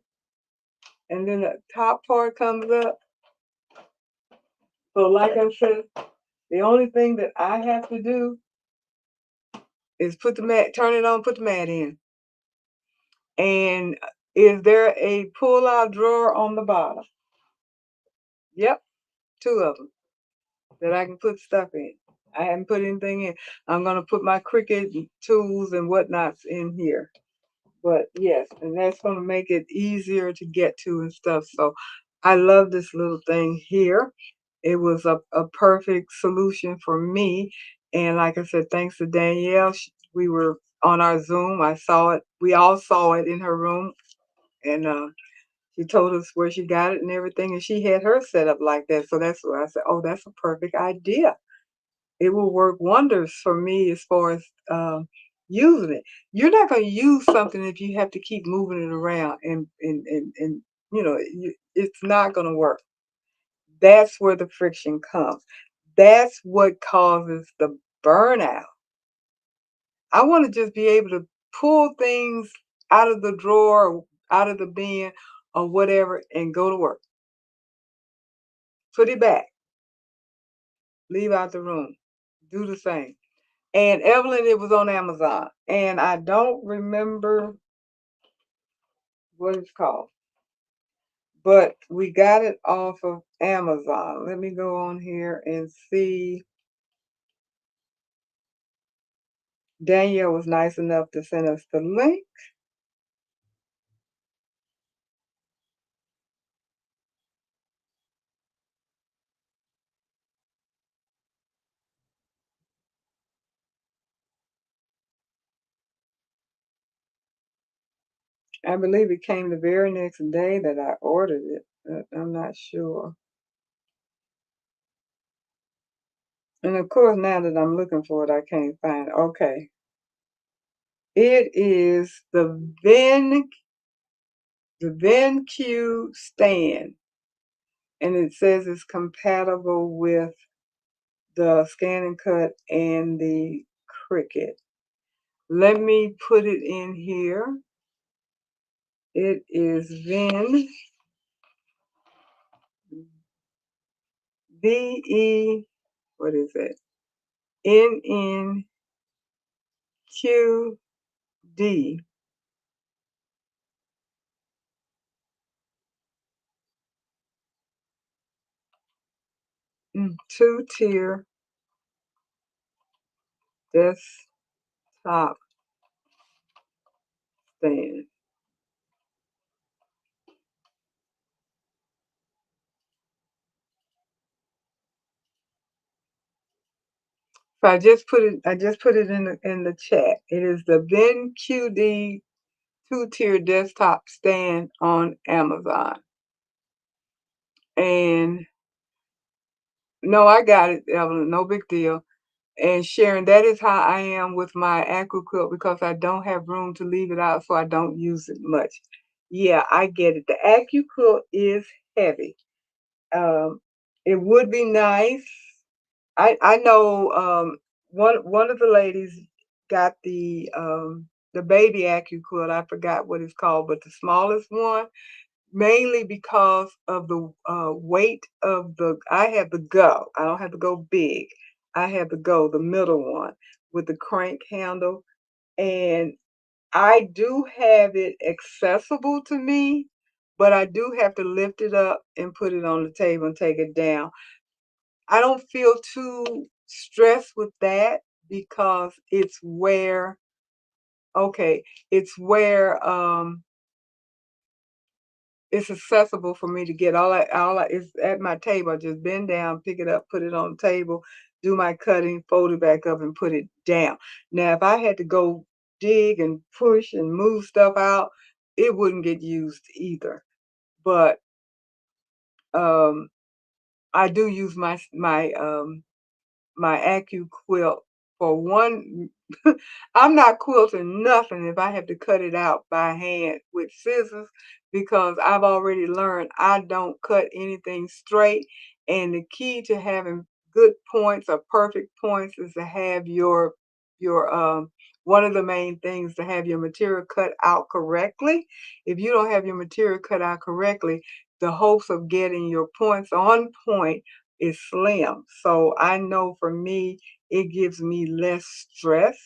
and then the top part comes up. So like I said, the only thing that I have to do is turn it on, put the mat in. And is there a pull-out drawer on the bottom? Yep, two of them that I can put stuff in. I haven't put anything in. I'm gonna put my Cricut tools and whatnots in here. But yes, and that's going to make it easier to get to and stuff. So I love this little thing here. It was a perfect solution for me. And like I said, thanks to Danielle, we were on our Zoom. I saw it. We all saw it in her room. And she told us where she got it and everything. And she had her set up like that. So that's where I said, oh, that's a perfect idea. It will work wonders for me as far as using it. You're not going to use something if you have to keep moving it around, and it's not going to work. That's where the friction comes. That's what causes the burnout. I want to just be able to pull things out of the drawer, or out of the bin, or whatever, and go to work. Put it back. Leave out the room. Do the same. And Evelyn, it was on Amazon. And I don't remember what it's called. But we got it off of Amazon. Let me go on here and see. Danielle was nice enough to send us the link. I believe it came the very next day that I ordered it. But I'm not sure. And of course, now that I'm looking for it, I can't find it. Okay. It is the VenQ stand. And it says it's compatible with the Scan and Cut and the Cricut. Let me put it in here. It is VE, what is it? NNQD. Two-tier desktop stand. So I just put it in the chat. It is the VenQD two-tier desktop stand on Amazon. And no, I got it, Evelyn. No big deal. And Sharon, that is how I am with my AcryQuilt because I don't have room to leave it out, so I don't use it much. Yeah, I get it. The AcryQuilt is heavy. It would be nice. I know one of the ladies got the baby AcryQuilt. I forgot what it's called, but the smallest one, mainly because of the weight of I have the Go. I don't have to go big. I have the Go, the middle one with the crank handle. And I do have it accessible to me, but I do have to lift it up and put it on the table and take it down. I don't feel too stressed with that because okay, it's where it's accessible for me to get all I it's at my table. I just bend down, pick it up, put it on the table, do my cutting, fold it back up and put it down. Now, if I had to go dig and push and move stuff out, it wouldn't get used either. But um, I do use my AccuQuilt for one. I'm not quilting nothing if I have to cut it out by hand with scissors because I've already learned I don't cut anything straight. And the key to having good points or perfect points is to have your one of the main things to have your material cut out correctly. If you don't have your material cut out correctly, the hopes of getting your points on point is slim. So I know for me, it gives me less stress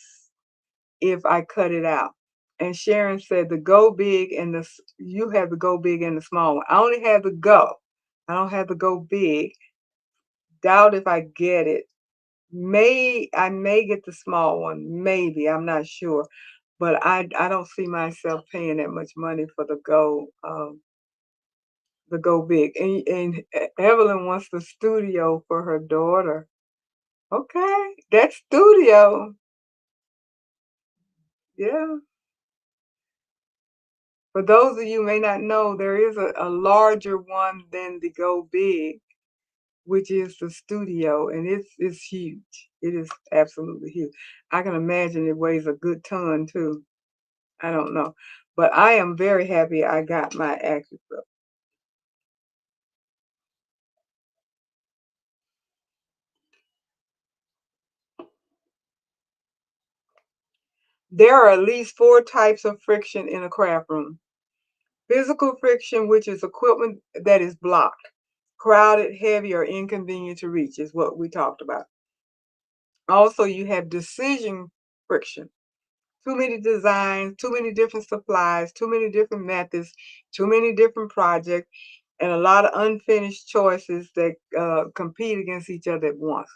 if I cut it out. And Sharon said the go big and you have the go big and the small one. I only have the go. I don't have the go big. Doubt if I get it. I may get the small one. Maybe. I'm not sure. But I don't see myself paying that much money for the go big. And Evelyn wants the studio for her daughter. Okay, that studio. Yeah. For those of you who may not know, there is a larger one than the Go Big, which is the studio, and it's huge. It is absolutely huge. I can imagine it weighs a good ton too. I don't know. But I am very happy I got my AccuQuilt. There are at least 4 types of friction in a craft room. Physical friction, which is equipment that is blocked, crowded, heavy, or inconvenient to reach, is what we talked about. Also, you have decision friction. Too many designs, too many different supplies, too many different methods, too many different projects, and a lot of unfinished choices that compete against each other at once.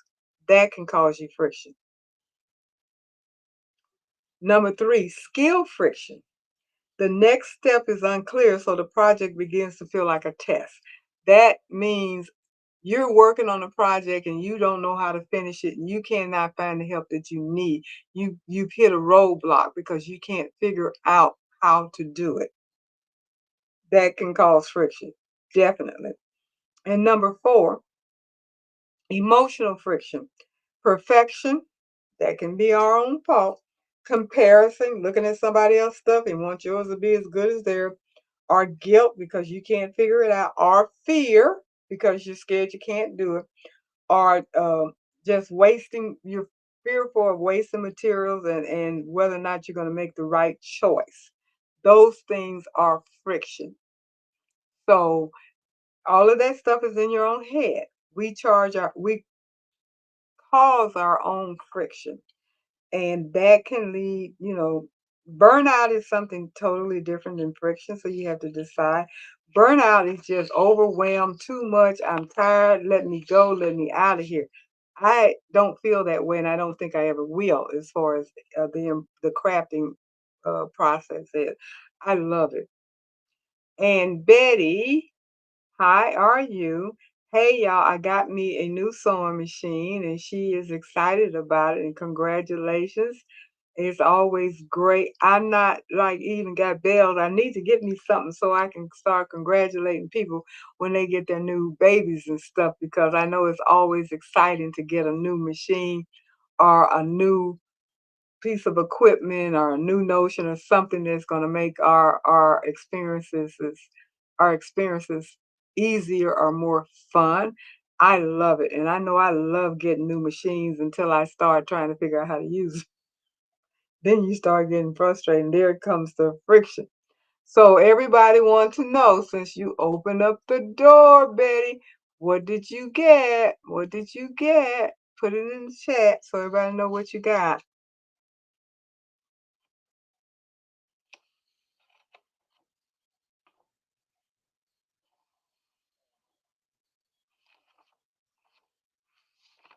That can cause you friction. Number 3, skill friction. The next step is unclear, so the project begins to feel like a test. That means you're working on a project and you don't know how to finish it and you cannot find the help that you need. You've hit a roadblock because you can't figure out how to do it. That can cause friction, definitely. And number 4, emotional friction. Perfection, that can be our own fault. Comparison, looking at somebody else's stuff and want yours to be as good as theirs. Or guilt because you can't figure it out. Or fear because you're scared you can't do it. Or just wasting, you're fearful of wasting materials and whether or not you're going to make the right choice. Those things are friction. So all of that stuff is in your own head. We cause our own friction. And that can lead, burnout is something totally different than friction. So you have to decide. Burnout is just overwhelmed, too much. I'm tired. Let me go. Let me out of here. I don't feel that way, and I don't think I ever will as far as the crafting process is. I love it. And Betty, hi, are you? Hey, y'all, I got me a new sewing machine and she is excited about it and congratulations. It's always great. I'm not like even got bells. I need to get me something so I can start congratulating people when they get their new babies and stuff because I know it's always exciting to get a new machine or a new piece of equipment or a new notion or something that's going to make our experiences easier or more fun. I love it, and I know I love getting new machines until I start trying to figure out how to use it. Then you start getting frustrated, and there comes the friction. So everybody wants to know, since you opened up the door, Betty, what did you get? What did you get? Put it in the chat so everybody know what you got.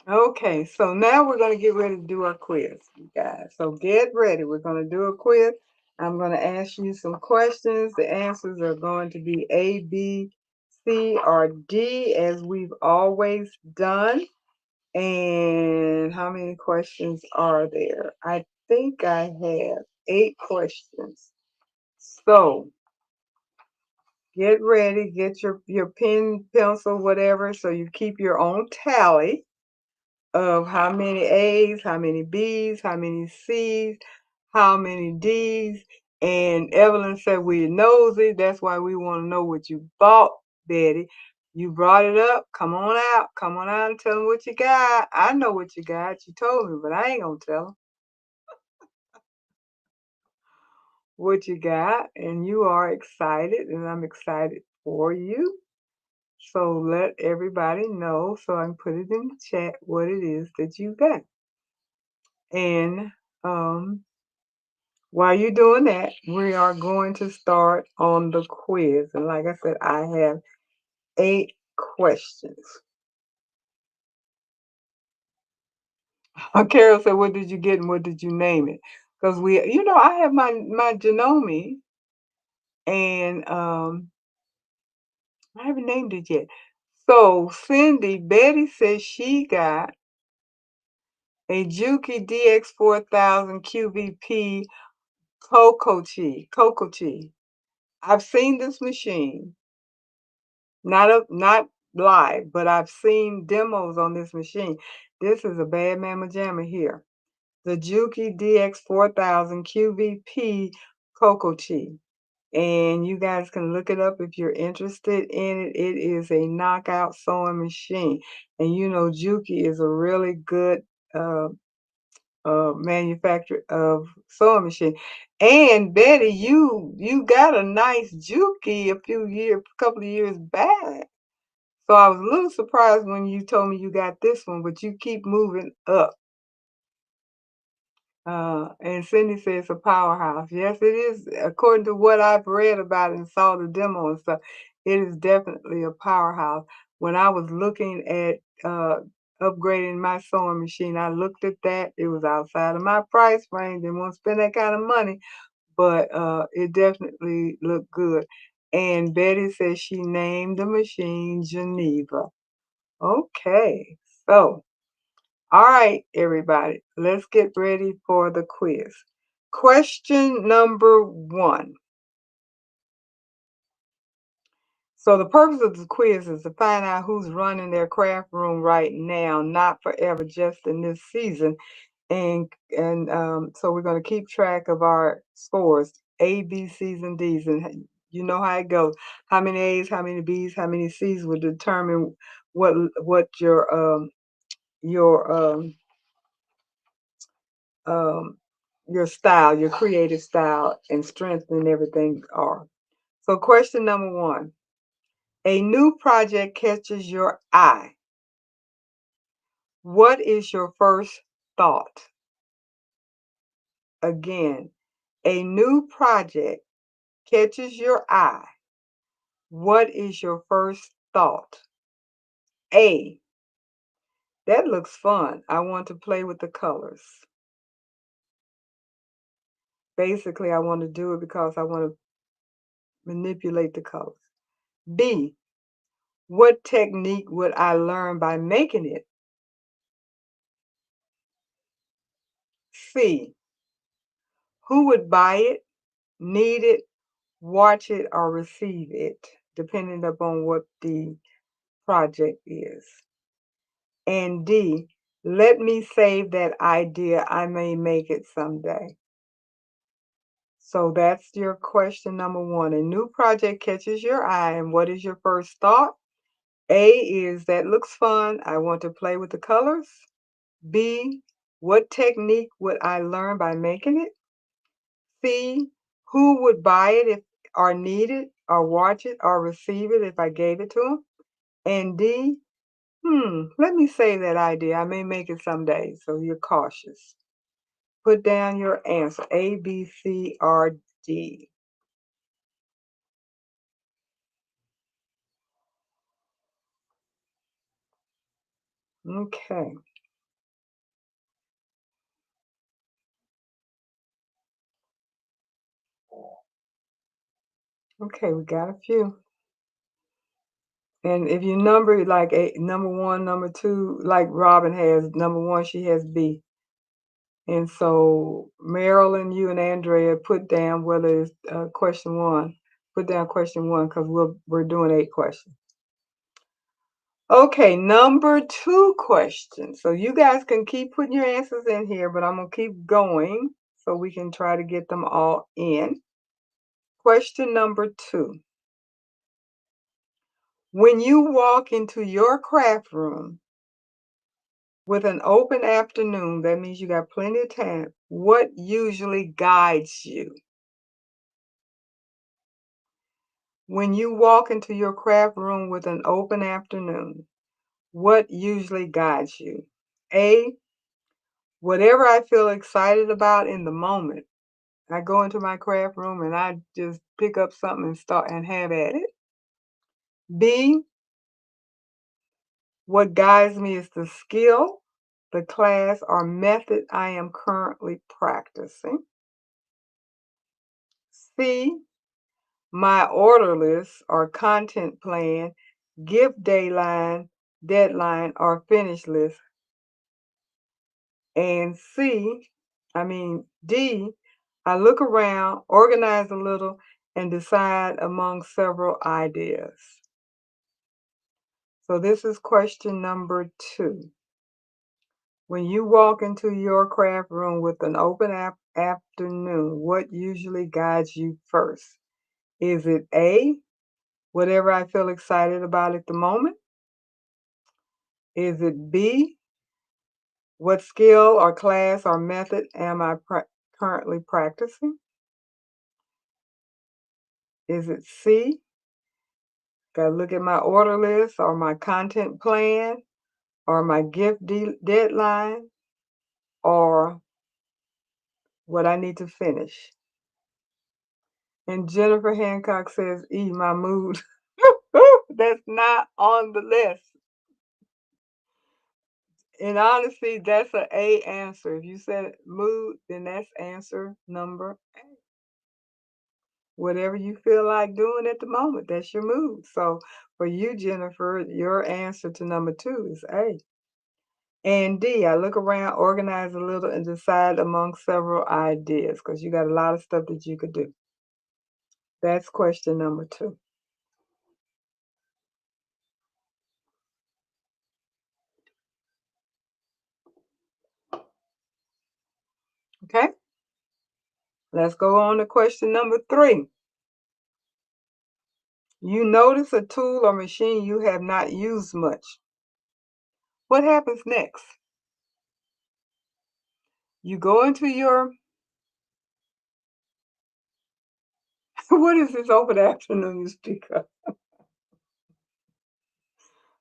Okay, so now we're going to get ready to do our quiz, you guys. So get ready. We're going to do a quiz. I'm going to ask you some questions. The answers are going to be A, B, C, or D, as we've always done. And how many questions are there? I think I have 8 questions. So get ready, get your pen, pencil, whatever, so you keep your own tally of how many A's, how many B's, how many C's, how many D's. And Evelyn said we're nosy. That's why we want to know what you bought, Betty. You brought it up. Come on out. Come on out and tell them what you got. I know what you got. You told me, but I ain't going to tell them what you got. And you are excited, and I'm excited for you. So let everybody know so I can put it in the chat what it is that you got. And while you're doing that, we are going to start on the quiz. And like I said, I have 8 questions. Carol said, what did you get and what did you name it? Because I have my Janome, and I haven't named it yet. So Betty says she got a Juki DX4000 QVP Cocoa Chi. I've seen this machine. Not live, but I've seen demos on this machine. This is a bad mamma jamma here. The Juki DX4000 QVP Cocoa Chi. And you guys can look it up if you're interested in it. It is a knockout sewing machine. And you know Juki is a really good manufacturer of sewing machine. And Betty, you got a nice Juki couple of years back. So I was a little surprised when you told me you got this one, but you keep moving up. And Cindy says a powerhouse. Yes, it is. According to what I've read about and saw the demo and stuff, it is definitely a powerhouse. When I was looking at upgrading my sewing machine, I looked at that. It was outside of my price range. Didn't want to spend that kind of money, but it definitely looked good. And Betty says she named the machine Geneva. Okay, so, all right, everybody, let's get ready for the quiz. Question number 1. So the purpose of the quiz is to find out who's running their craft room right now, not forever, just in this season. And so we're going to keep track of our scores, A, B, C's, and D's, and you know how it goes. How many A's, how many B's, how many C's will determine what your um, your style, your creative style, and strength and everything are. So, question number 1: a new project catches your eye. What is your first thought? Again, a new project catches your eye. What is your first thought? A, that looks fun. I want to play with the colors. Basically, I want to do it because I want to manipulate the colors. B, what technique would I learn by making it? C, who would buy it, need it, watch it, or receive it, depending upon what the project is. And D, let me save that idea. I may make it someday. So that's your question number 1. A new project catches your eye, and what is your first thought? A is that looks fun. I want to play with the colors. B, what technique would I learn by making it? C, who would buy it if or need it or watch it or receive it if I gave it to them? And D, let me save that idea. I may make it someday, so you're cautious. Put down your answer, A, B, C, or D. Okay. Okay, we got a few. And if you number like number 1, number 2, like Robin has number 1, she has B. And so Marilyn, you and Andrea put down whether it's question one. Put down question one because we're doing 8 questions. Okay, number 2 question. So you guys can keep putting your answers in here, but I'm gonna keep going so we can try to get them all in. Question number 2. When you walk into your craft room with an open afternoon, that means you got plenty of time. What usually guides you? When you walk into your craft room with an open afternoon, what usually guides you? A, whatever I feel excited about in the moment. I go into my craft room and I just pick up something and start and have at it. B, what guides me is the skill, the class, or method I am currently practicing. C, my order list or content plan, gift deadline, or finish list. And D, I look around, organize a little, and decide among several ideas. So this is question number 2. When you walk into your craft room with an open afternoon, what usually guides you first? Is it A, whatever I feel excited about at the moment? Is it B, what skill or class or method am I currently practicing? Is it C, gotta look at my order list or my content plan or my gift deadline or what I need to finish? And Jennifer Hancock says, E, my mood. That's not on the list. In honesty, that's an A answer. If you said mood, then that's answer number A. Whatever you feel like doing at the moment, that's your mood. So for you, Jennifer, your answer to number 2 is A. And D, I look around, organize a little, and decide among several ideas because you got a lot of stuff that you could do. That's question number 2. Okay, let's go on to question number 3. You notice a tool or machine you have not used much. What happens next? You go into your, what is this open afternoon you speak of?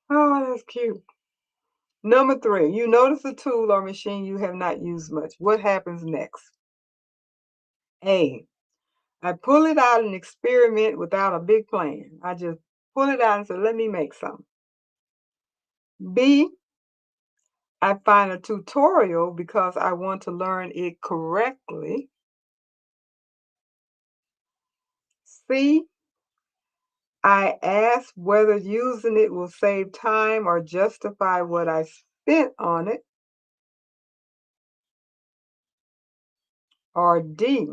Oh, that's cute. Number 3, you notice a tool or machine you have not used much. What happens next? A, I pull it out and experiment without a big plan. I just pull it out and say, let me make some. B, I find a tutorial because I want to learn it correctly. C, I ask whether using it will save time or justify what I spent on it. Or D,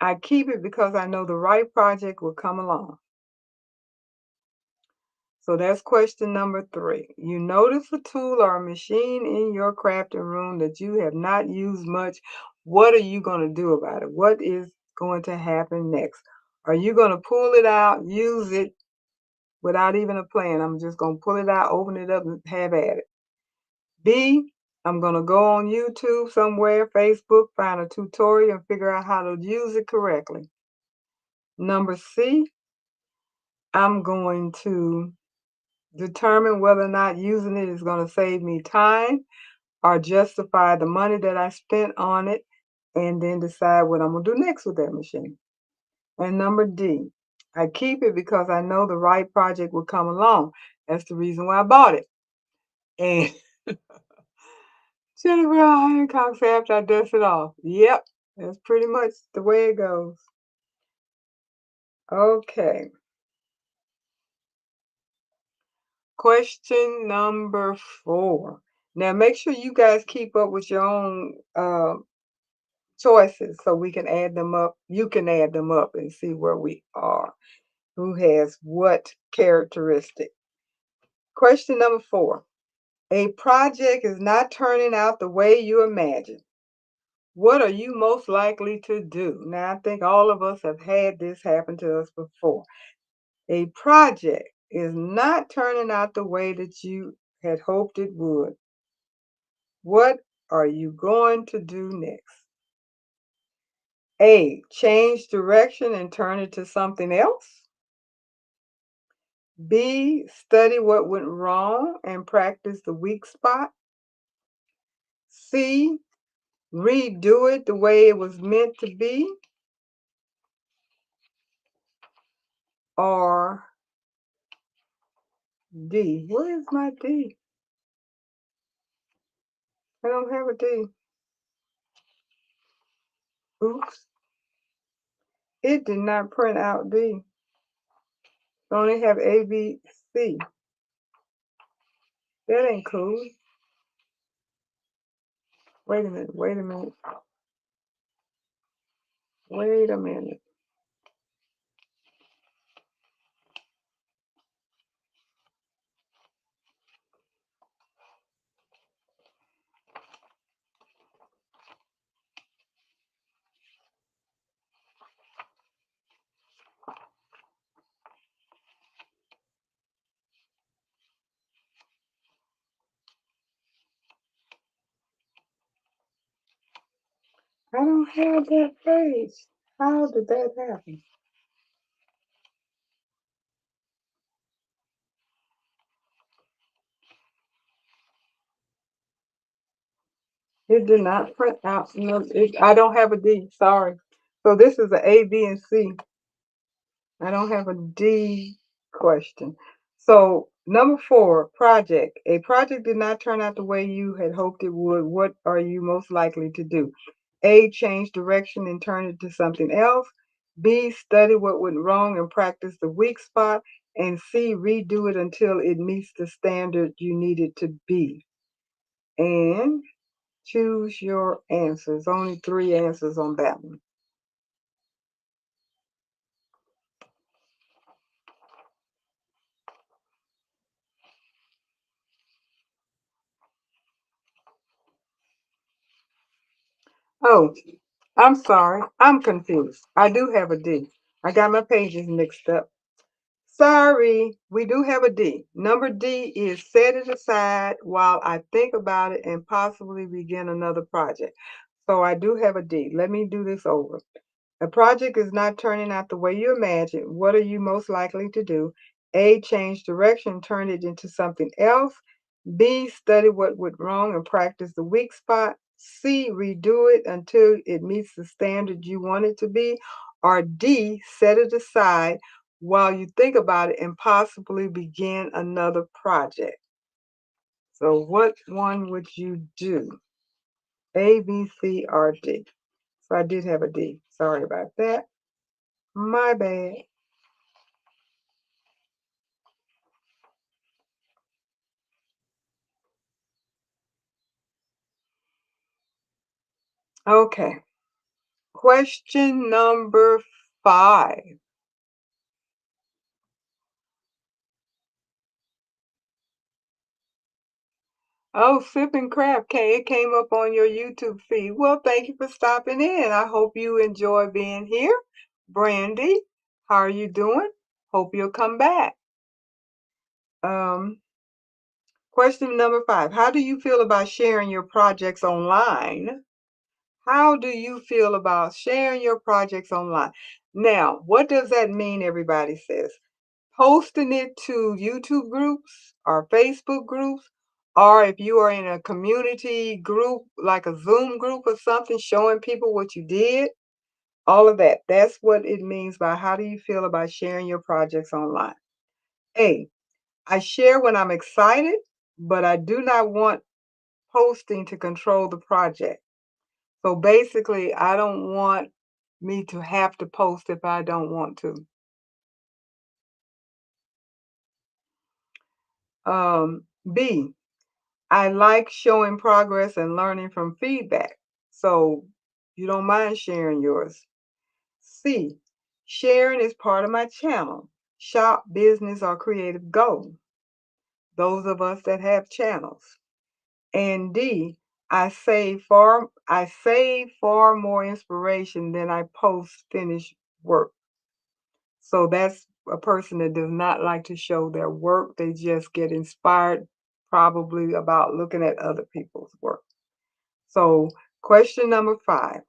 I keep it because I know the right project will come along. So that's question number 3. You notice a tool or a machine in your crafting room that you have not used much. What are you going to do about it? What is going to happen next? Are you going to pull it out, use it without even a plan? I'm just going to pull it out, open it up, and have at it. B, I'm going to go on YouTube somewhere, Facebook, find a tutorial and figure out how to use it correctly. Number C, I'm going to determine whether or not using it is going to save me time or justify the money that I spent on it, and then decide what I'm going to do next with that machine. And number D, I keep it because I know the right project will come along. That's the reason why I bought it. And Jennifer Hancock said after I dust it off. Yep, that's pretty much the way it goes. Okay. Question number 4. Now make sure you guys keep up with your own choices so we can add them up. You can add them up and see where we are. Who has what characteristic? Question number 4. A project is not turning out the way you imagine. What are you most likely to do? Now, I think all of us have had this happen to us before. A project is not turning out the way that you had hoped it would. What are you going to do next? A, change direction and turn it to something else. B, study what went wrong and practice the weak spot. C, redo it the way it was meant to be. Or D, where is my D? I don't have a D. Oops, it did not print out D. I only have A, B, C. That ain't cool. Wait a minute, wait a minute, wait a minute. I don't have that page. How did that happen? It did not print out. No, I don't have a D. Sorry. So this is a A, B, and C. I don't have a D question. So number 4, project. A project did not turn out the way you had hoped it would. What are you most likely to do? A, change direction and turn it to something else. B, study what went wrong and practice the weak spot. And C, redo it until it meets the standard you need it to be. And choose your answers. Only 3 answers on that one. Oh, I'm sorry. I'm confused. I do have a D. I got my pages mixed up. Sorry, we do have a D. Number D is set it aside while I think about it and possibly begin another project. So I do have a D. Let me do this over. A project is not turning out the way you imagine. What are you most likely to do? A, change direction, turn it into something else. B, study what went wrong and practice the weak spot. C, redo it until it meets the standard you want it to be. Or D, set it aside while you think about it and possibly begin another project. So what one would you do? A, B, C, or D? So I did have a D. Sorry about that. My bad. Okay. Question number 5. Oh, Sipping Crab it came up on your YouTube feed. Well, thank you for stopping in. I hope you enjoy being here. Brandy, how are you doing? Hope you'll come back. Um, Question number 5. How do you feel about sharing your projects online? How do you feel about sharing your projects online? Now, what does that mean, everybody says? Posting it to YouTube groups or Facebook groups, or if you are in a community group, like a Zoom group or something, showing people what you did, all of that. That's what it means by how do you feel about sharing your projects online? A, I share when I'm excited, but I do not want posting to control the project. So basically, I don't want me to have to post if I don't want to. B, I like showing progress and learning from feedback. So you don't mind sharing yours. C, sharing is part of my channel. Shop, business, or creative goal. Those of us that have channels. And D, I save far more inspiration than I post finished work. So that's a person that does not like to show their work. They just get inspired probably about looking at other people's work. So question number 5,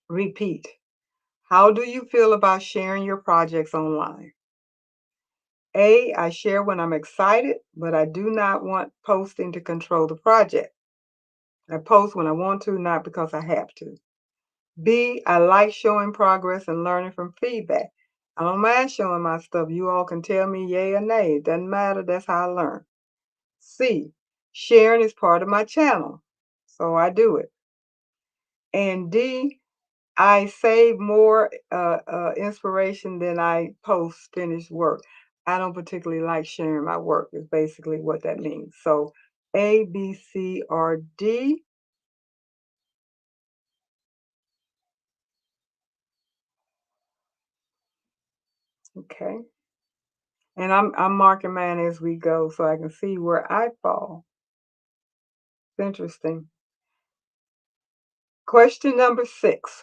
repeat. How do you feel about sharing your projects online? A, I share when I'm excited, but I do not want posting to control the project. I post when I want to, not because I have to. B, I like showing progress and learning from feedback. I don't mind showing my stuff. You all can tell me yay or nay. It doesn't matter. That's how I learn. C, sharing is part of my channel. So I do it. And D, I save more inspiration than I post finished work. I don't particularly like sharing my work, is basically what that means. So A, B, C, or D. Okay. And I'm marking mine as we go so I can see where I fall. It's interesting. Question number 6.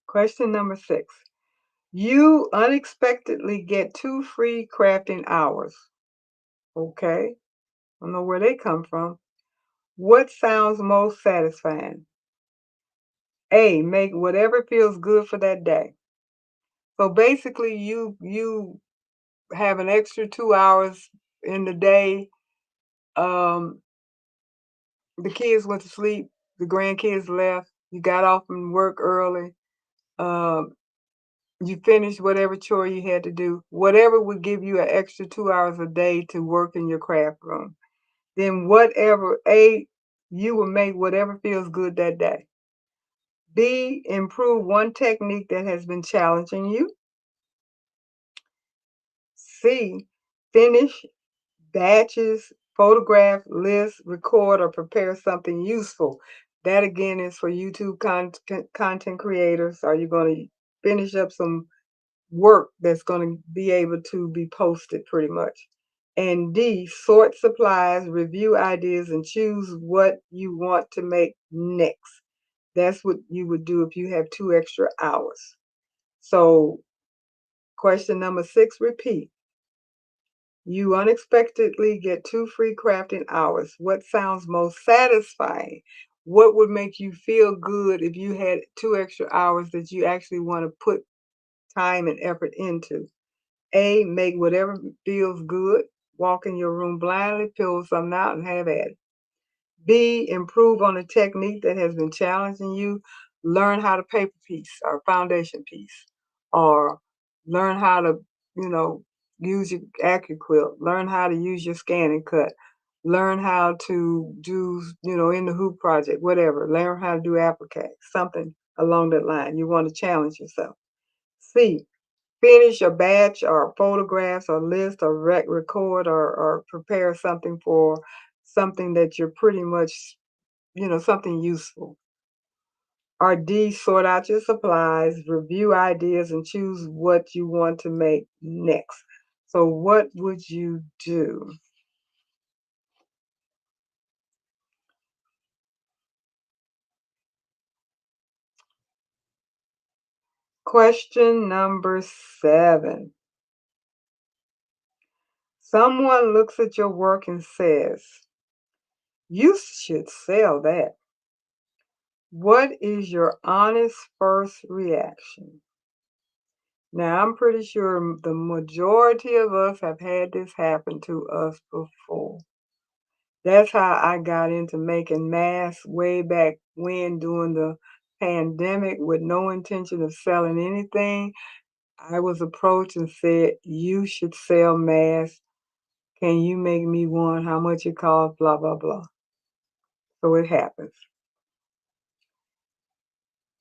Question number 6. You unexpectedly get 2 free crafting hours. Okay. I don't know where they come from. What sounds most satisfying? A, make whatever feels good for that day. So basically you have an extra 2 hours in the day. Um, the kids went to sleep, the grandkids left, you got off from work early, um, you finished whatever chore you had to do, whatever would give you an extra 2 hours a day to work in your craft room. Then whatever, A, you will make whatever feels good that day. B, improve one technique that has been challenging you. C, finish batches, photograph, list, record, or prepare something useful. That again is for YouTube content creators. Are you going to finish up some work that's going to be able to be posted pretty much? And D, sort supplies, review ideas, and choose what you want to make next. That's what you would do if you have 2 extra hours. So, question number 6, repeat. You unexpectedly get 2 free crafting hours. What sounds most satisfying? What would make you feel good if you had 2 extra hours that you actually want to put time and effort into? A, make whatever feels good. Walk in your room blindly, fill something out, and have at it. B, improve on a technique that has been challenging you. Learn how to paper piece or foundation piece, or learn how to, you know, use your AccuQuilt. Learn how to use your scan and cut. Learn how to do, in the hoop project, whatever. Learn how to do applique, something along that line. You want to challenge yourself. C, finish a batch or photographs or list or record or prepare something for something that you're pretty much, something useful. Or D, sort out your supplies, review ideas, and choose what you want to make next. So, what would you do? Question number 7. Someone looks at your work and says, you should sell that. What is your honest first reaction? Now, I'm pretty sure the majority of us have had this happen to us before. That's how I got into making masks way back when during the pandemic with no intention of selling anything. I was approached and said, you should sell masks. Can you make me one? How much it costs? Blah, blah, blah. So it happens.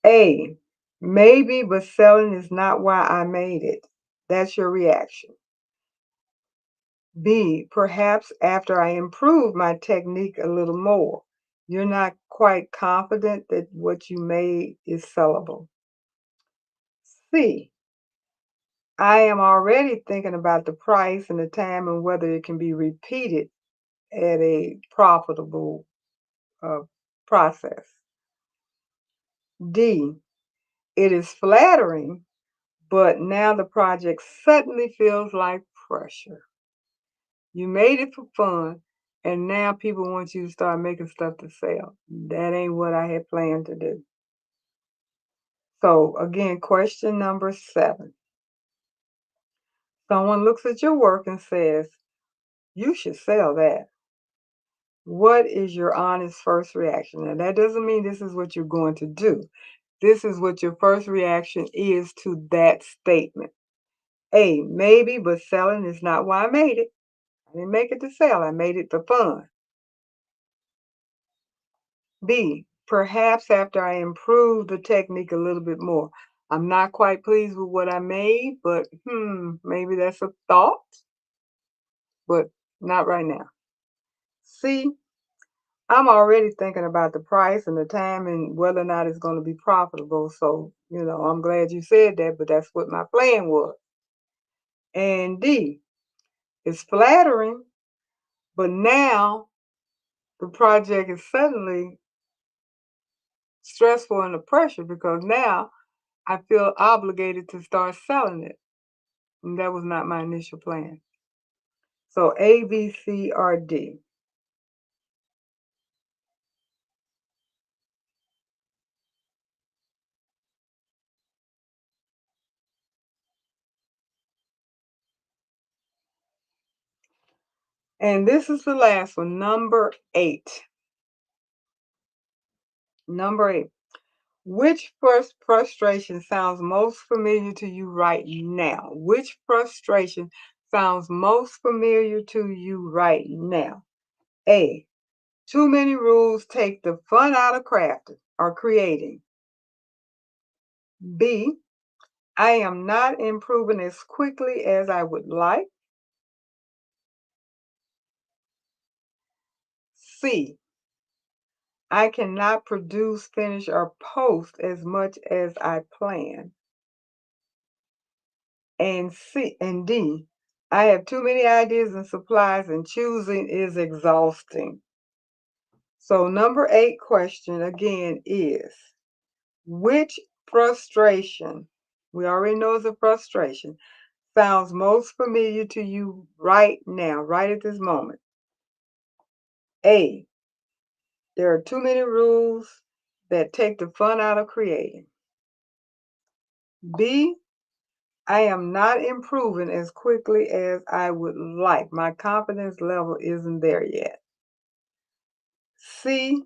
A, maybe, but selling is not why I made it. That's your reaction. B, perhaps after I improve my technique a little more. You're not quite confident that what you made is sellable. C, I am already thinking about the price and the time and whether it can be repeated at a profitable uh, process. D, it is flattering, but now the project suddenly feels like pressure. You made it for fun, and now people want you to start making stuff to sell. That ain't what I had planned to do. So, again, question number 7. Someone looks at your work and says, you should sell that. What is your honest first reaction? Now, that doesn't mean this is what you're going to do. This is what your first reaction is to that statement. A, maybe, but selling is not why I made it. I didn't make it to sell. I made it for fun. B, perhaps after I improve the technique a little bit more. I'm not quite pleased with what I made, but maybe that's a thought, but not right now. C, I'm already thinking about the price and the time and whether or not it's going to be profitable. So, I'm glad you said that, but that's what my plan was. And D, it's flattering, but now the project is suddenly stressful and the pressure because now I feel obligated to start selling it. And that was not my initial plan. So A, B, C, or D. And this is the last one, number 8. Number 8. Which first frustration sounds most familiar to you right now? Which frustration sounds most familiar to you right now? A, too many rules take the fun out of crafting or creating. B, I am not improving as quickly as I would like. C, I cannot produce, finish, or post as much as I plan. And D, I have too many ideas and supplies and choosing is exhausting. So number 8 question again is, which frustration, we already know it's a frustration, sounds most familiar to you right now, right at this moment? A, there are too many rules that take the fun out of creating. B, I am not improving as quickly as I would like. My confidence level isn't there yet. C,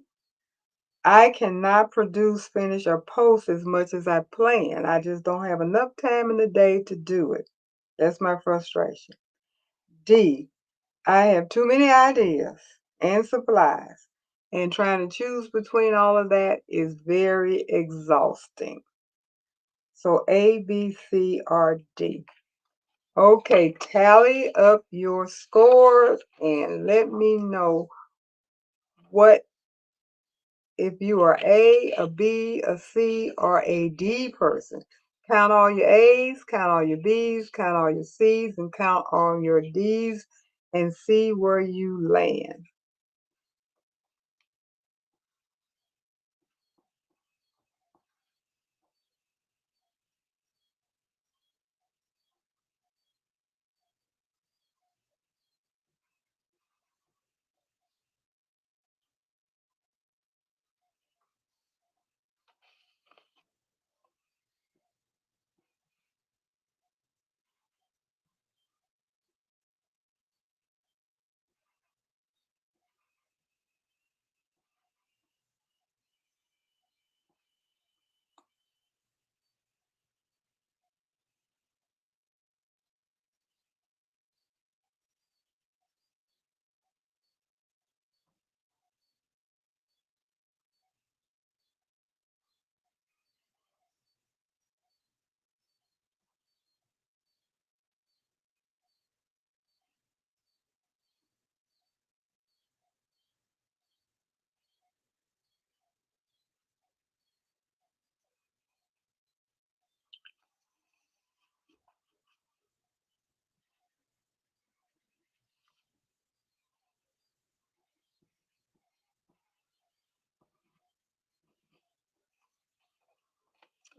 I cannot produce, finish, or post as much as I plan. I just don't have enough time in the day to do it. That's my frustration. D, I have too many ideas and supplies, and trying to choose between all of that is very exhausting. So A, B, C, or D. Okay, tally up your scores and let me know what if you are a B, a C, or a D person. Count all your A's, count all your B's, count all your C's, and count all your D's and see where you land.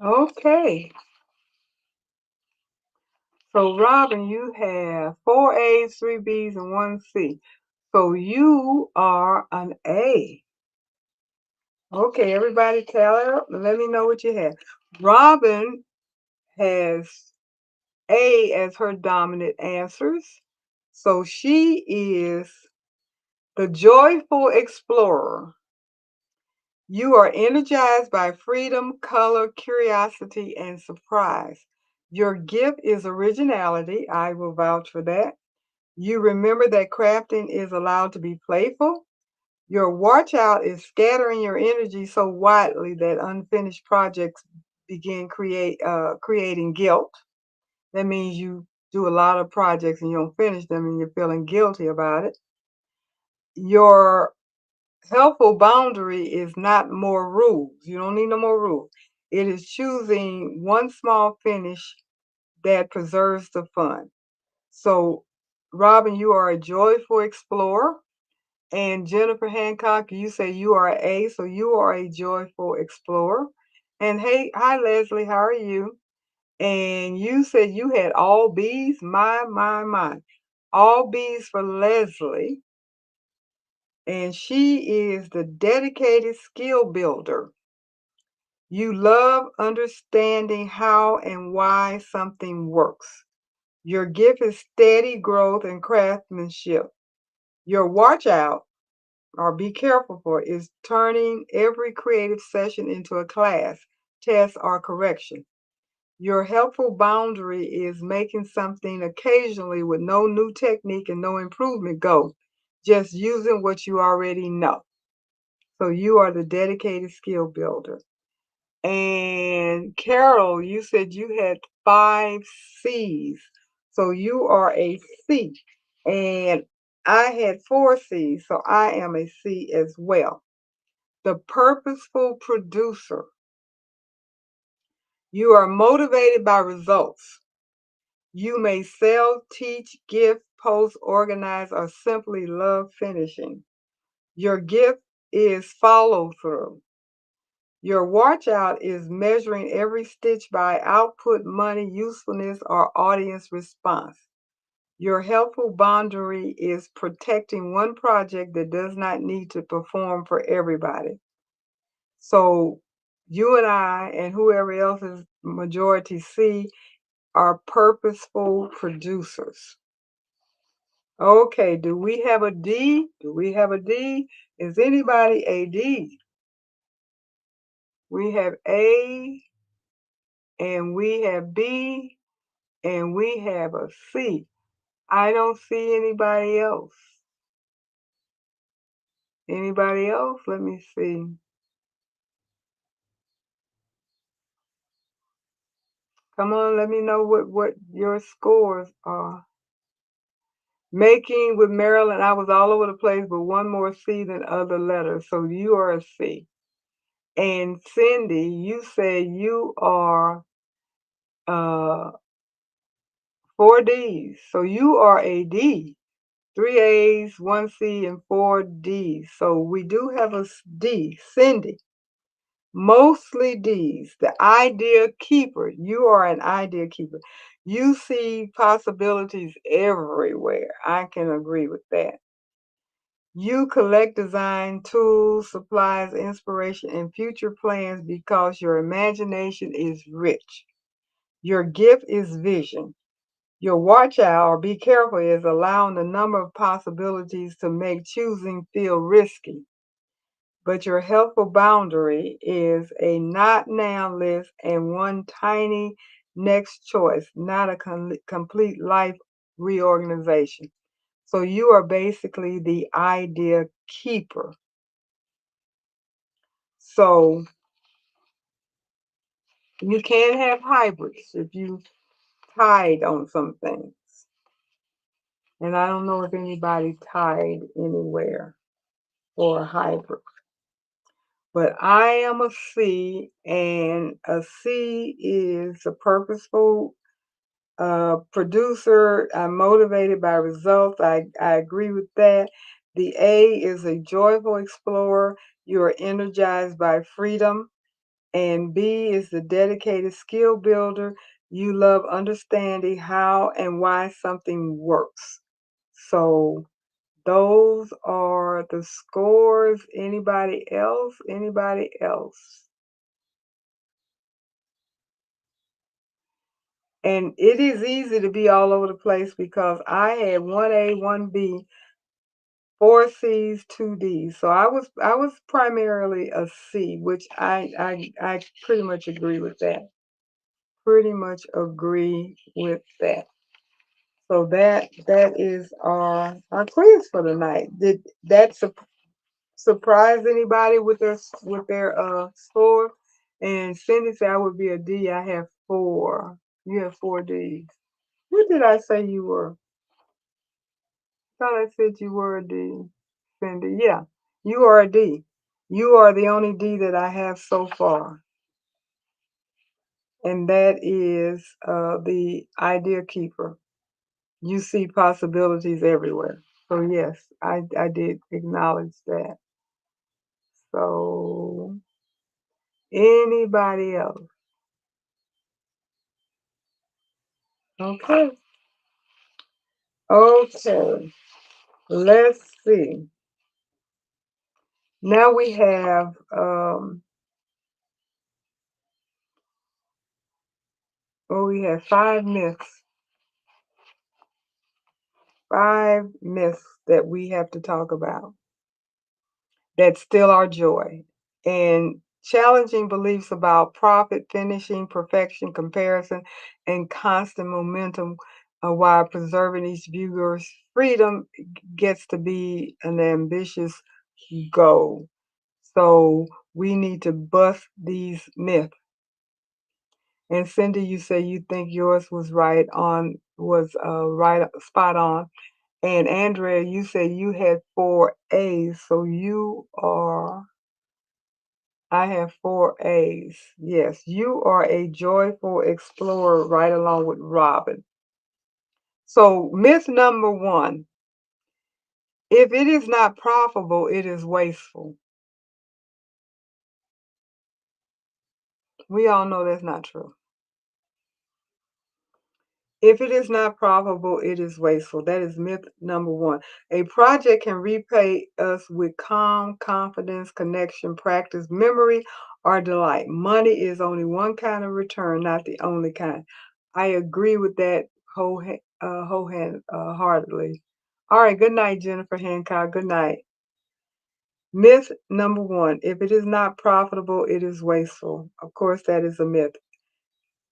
Okay. So, Robin, you have 4 A's, 3 B's, and 1 C. So you are an A. Okay, everybody tell her. Let me know what you have. Robin has A as her dominant answers. So she is the joyful explorer. You are energized by freedom, color, curiosity, and surprise. Your gift is originality. I will vouch for that. You remember that crafting is allowed to be playful. Your watch out is scattering your energy so widely that unfinished projects begin creating guilt. That means you do a lot of projects and you don't finish them and you're feeling guilty about it. Your helpful boundary is not more rules. You don't need no more rules. It is choosing one small finish that preserves the fun. So, Robin, you are a joyful explorer. And Jennifer Hancock, you say you are A, so you are a joyful explorer. And hey, hi Leslie, how are you? And you said you had all B's. My. All B's for Leslie. And she is the dedicated skill builder. You love understanding how and why something works. Your gift is steady growth and craftsmanship. Your watch out or be careful for is turning every creative session into a class, test, or correction. Your helpful boundary is making something occasionally with no new technique and no improvement go, just using what you already know. So you are the dedicated skill builder. And Carol, you said you had 5 C's. So you are a C. And I had 4 C's, so I am a C as well. The purposeful producer. You are motivated by results. You may sell, teach, gift, post, organize, or simply love finishing. Your gift is follow through. Your watch out is measuring every stitch by output, money, usefulness, or audience response. Your helpful boundary is protecting one project that does not need to perform for everybody. So you and I and whoever else is majority C are purposeful producers. Okay, do we have a D? Do we have a D? Is anybody a D? We have A and we have B and we have a C. I don't see anybody else. Anybody else? Let me see. Come on, let me know what your scores are. Making with Maryland, I was all over the place, but one more C than other letters. So you are a C. And Cindy, you say you are 4 Ds. So you are a D. 3 A's, 1 C, and 4 D's. So we do have a D. Cindy. Mostly D's. The idea keeper. You are an idea keeper. You see possibilities everywhere. I can agree with that. You collect design tools, supplies, inspiration, and future plans because your imagination is rich. Your gift is vision. Your watch out or be careful is allowing the number of possibilities to make choosing feel risky. But your helpful boundary is a not now list and one tiny next choice, not a complete life reorganization. So you are basically the idea keeper. So you can have hybrids if you tied on some things. And I don't know if anybody tied anywhere for a hybrid. But I am a C, and a C is a purposeful producer. I'm motivated by results. I agree with that. The A is a joyful explorer. You are energized by freedom. And B is the dedicated skill builder. You love understanding how and why something works. So those are the scores. Anybody else? Anybody else? And it is easy to be all over the place because I had 1A, 1B, 4 C's, 2D's. So I was primarily a C, which I pretty much agree with that. Pretty much agree with that. So that is our quiz for tonight. Did that surprise anybody with their score? And Cindy said I would be a D. I have 4. You have 4 D's. What did I say you were? Thought I said you were a D, Cindy. Yeah, you are a D. You are the only D that I have so far, and that is the idea keeper. You see possibilities everywhere. So yes, I did acknowledge that. So anybody else? Okay. Okay. Let's see. Now we have we have 5 myths. 5 myths that we have to talk about that steal our joy. And challenging beliefs about profit, finishing, perfection, comparison, and constant momentum while preserving each viewer's freedom gets to be an ambitious goal. So we need to bust these myths. And Cindy, you say you think yours was right spot on. And Andrea, you said you had 4 A's, so I have 4 A's. Yes, you are a joyful explorer right along with Robin. So myth number 1, if it is not profitable, it is wasteful. We all know that's not true. If it is not profitable, it is wasteful. That is myth number 1. A project can repay us with calm, confidence, connection, practice, memory, or delight. Money is only one kind of return, not the only kind. I agree with that wholeheartedly. All right, good night, Jennifer Hancock. Good night. Myth number 1, if it is not profitable, it is wasteful. Of course, that is a myth.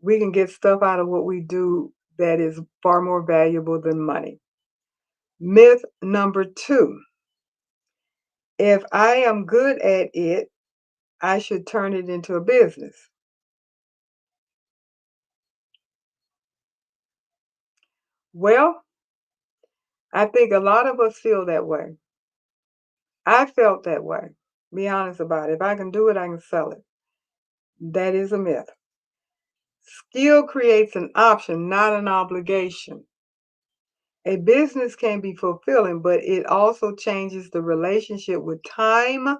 We can get stuff out of what we do that is far more valuable than money. Myth number 2, if I am good at it, I should turn it into a business. Well, I think a lot of us feel that way. I felt that way. Be honest about it. If I can do it, I can sell it. That is a myth. Skill creates an option, not an obligation. A business can be fulfilling, but it also changes the relationship with time,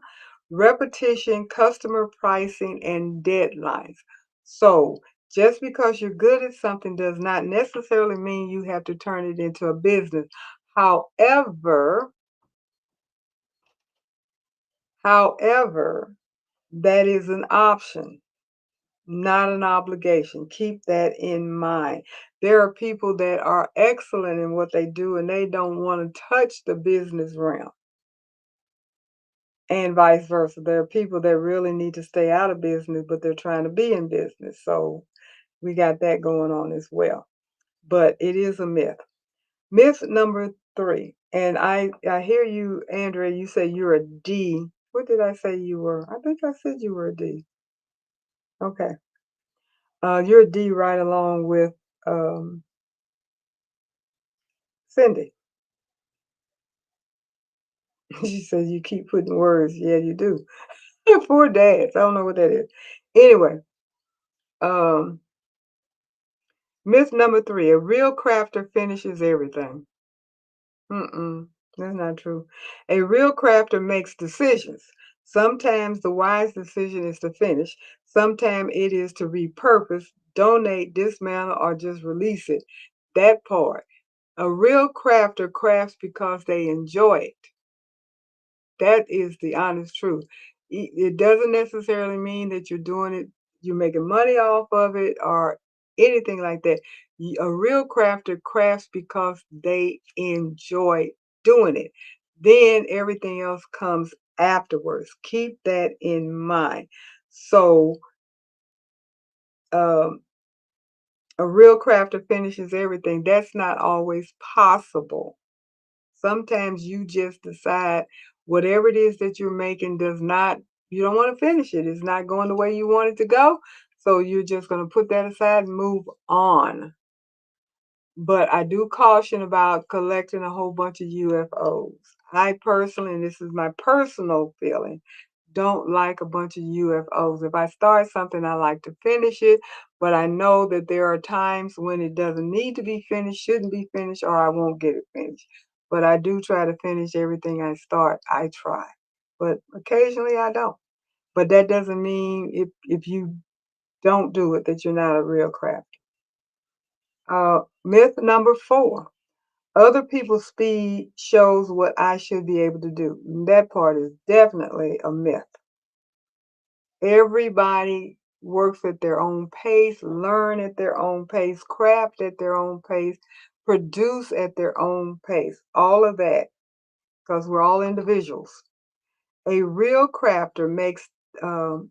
repetition, customer pricing, and deadlines. So, just because you're good at something does not necessarily mean you have to turn it into a business. However, however, that is an option, not an obligation. Keep that in mind. There are people that are excellent in what they do and they don't want to touch the business realm, and vice versa. There are people that really need to stay out of business, but they're trying to be in business. So we got that going on as well. But it is a myth. Myth number 3, and I hear you, Andrea, you say you're a D. What did I say you were? I think I said you were a D. Okay. You're a D right along with um, Cindy. She says you keep putting words. Yeah, you do. Poor dads. I don't know what that is. Anyway, um, myth number 3, a real crafter finishes everything. Mm-mm, that's not true. A real crafter makes decisions. Sometimes the wise decision is to finish. Sometimes it is to repurpose, donate, dismantle, or just release it. That part. A real crafter crafts because they enjoy it. That is the honest truth. It doesn't necessarily mean that you're doing it, you're making money off of it or anything like that. A real crafter crafts because they enjoy doing it. Then everything else comes afterwards. Keep that in mind. So, um, a real crafter finishes everything. That's not always possible. Sometimes you just decide whatever it is that you're making does not, you don't want to finish it. It's not going the way you want it to go. So you're just going to put that aside and move on. But I do caution about collecting a whole bunch of UFOs. I personally, and this is my personal feeling, don't like a bunch of UFOs. If I start something, I like to finish it, but I know that there are times when it doesn't need to be finished, shouldn't be finished, or I won't get it finished. But I do try to finish everything I start. I try, but occasionally I don't. But that doesn't mean if you don't do it that you're not a real crafter. Myth number 4. Other people's speed shows what I should be able to do. That part is definitely a myth. Everybody works at their own pace, learn at their own pace, craft at their own pace, produce at their own pace. All of that, because we're all individuals. A real crafter makes um,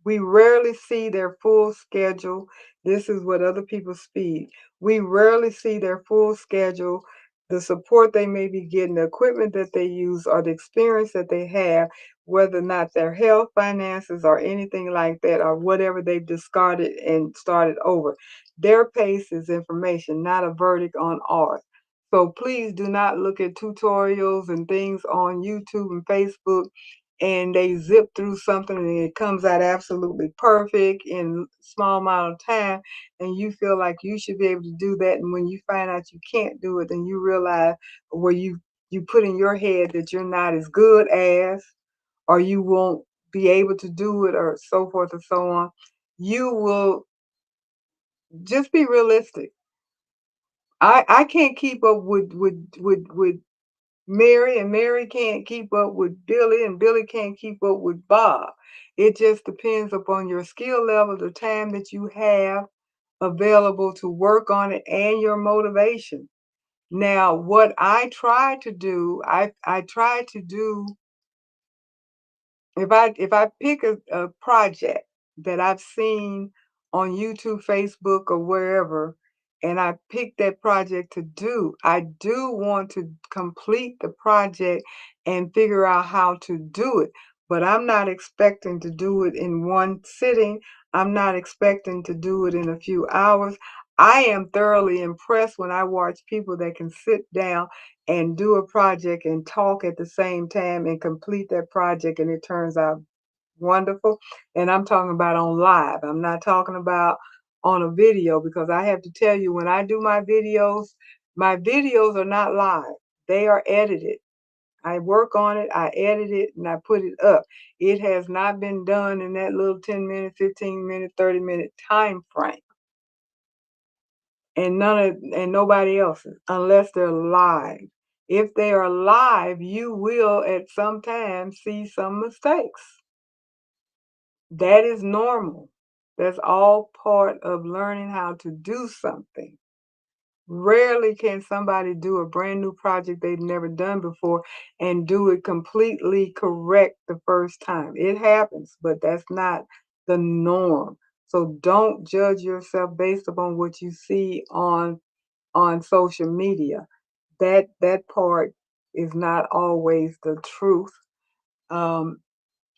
we rarely see their full schedule. This is what other people speed. We rarely see their full schedule, the support they may be getting, the equipment that they use, or the experience that they have, whether or not their health, finances, or anything like that, or whatever they've discarded and started over. Their pace is information, not a verdict on art. So please do not look at tutorials and things on YouTube and Facebook and they zip through something and it comes out absolutely perfect in small amount of time and you feel like you should be able to do that, and when you find out you can't do it, then you realize where you put in your head that you're not as good as, or you won't be able to do it, or so forth and so on. You will just be realistic. I can't keep up with Mary, and Mary can't keep up with Billy, and Billy can't keep up with Bob. It just depends upon your skill level, the time that you have available to work on it, and your motivation. Now, what I try to do, I try to do, if I pick a project that I've seen on YouTube, Facebook, or wherever, and I pick that project to do, I do want to complete the project and figure out how to do it. But I'm not expecting to do it in one sitting. I'm not expecting to do it in a few hours. I am thoroughly impressed when I watch people that can sit down and do a project and talk at the same time and complete that project and it turns out wonderful. And I'm talking about on live. I'm not talking about on a video, because I have to tell you, when I do my videos are not live. They are edited. I work on it, I edit it, and I put it up. It has not been done in that little 10-minute, 15-minute, 30-minute time frame. And nobody else's, unless they're live. If they are live, you will at some time see some mistakes. That is normal. That's all part of learning how to do something. Rarely can somebody do a brand new project they've never done before and do it completely correct the first time. It happens, but that's not the norm. So don't judge yourself based upon what you see on social media. That part is not always the truth. Um,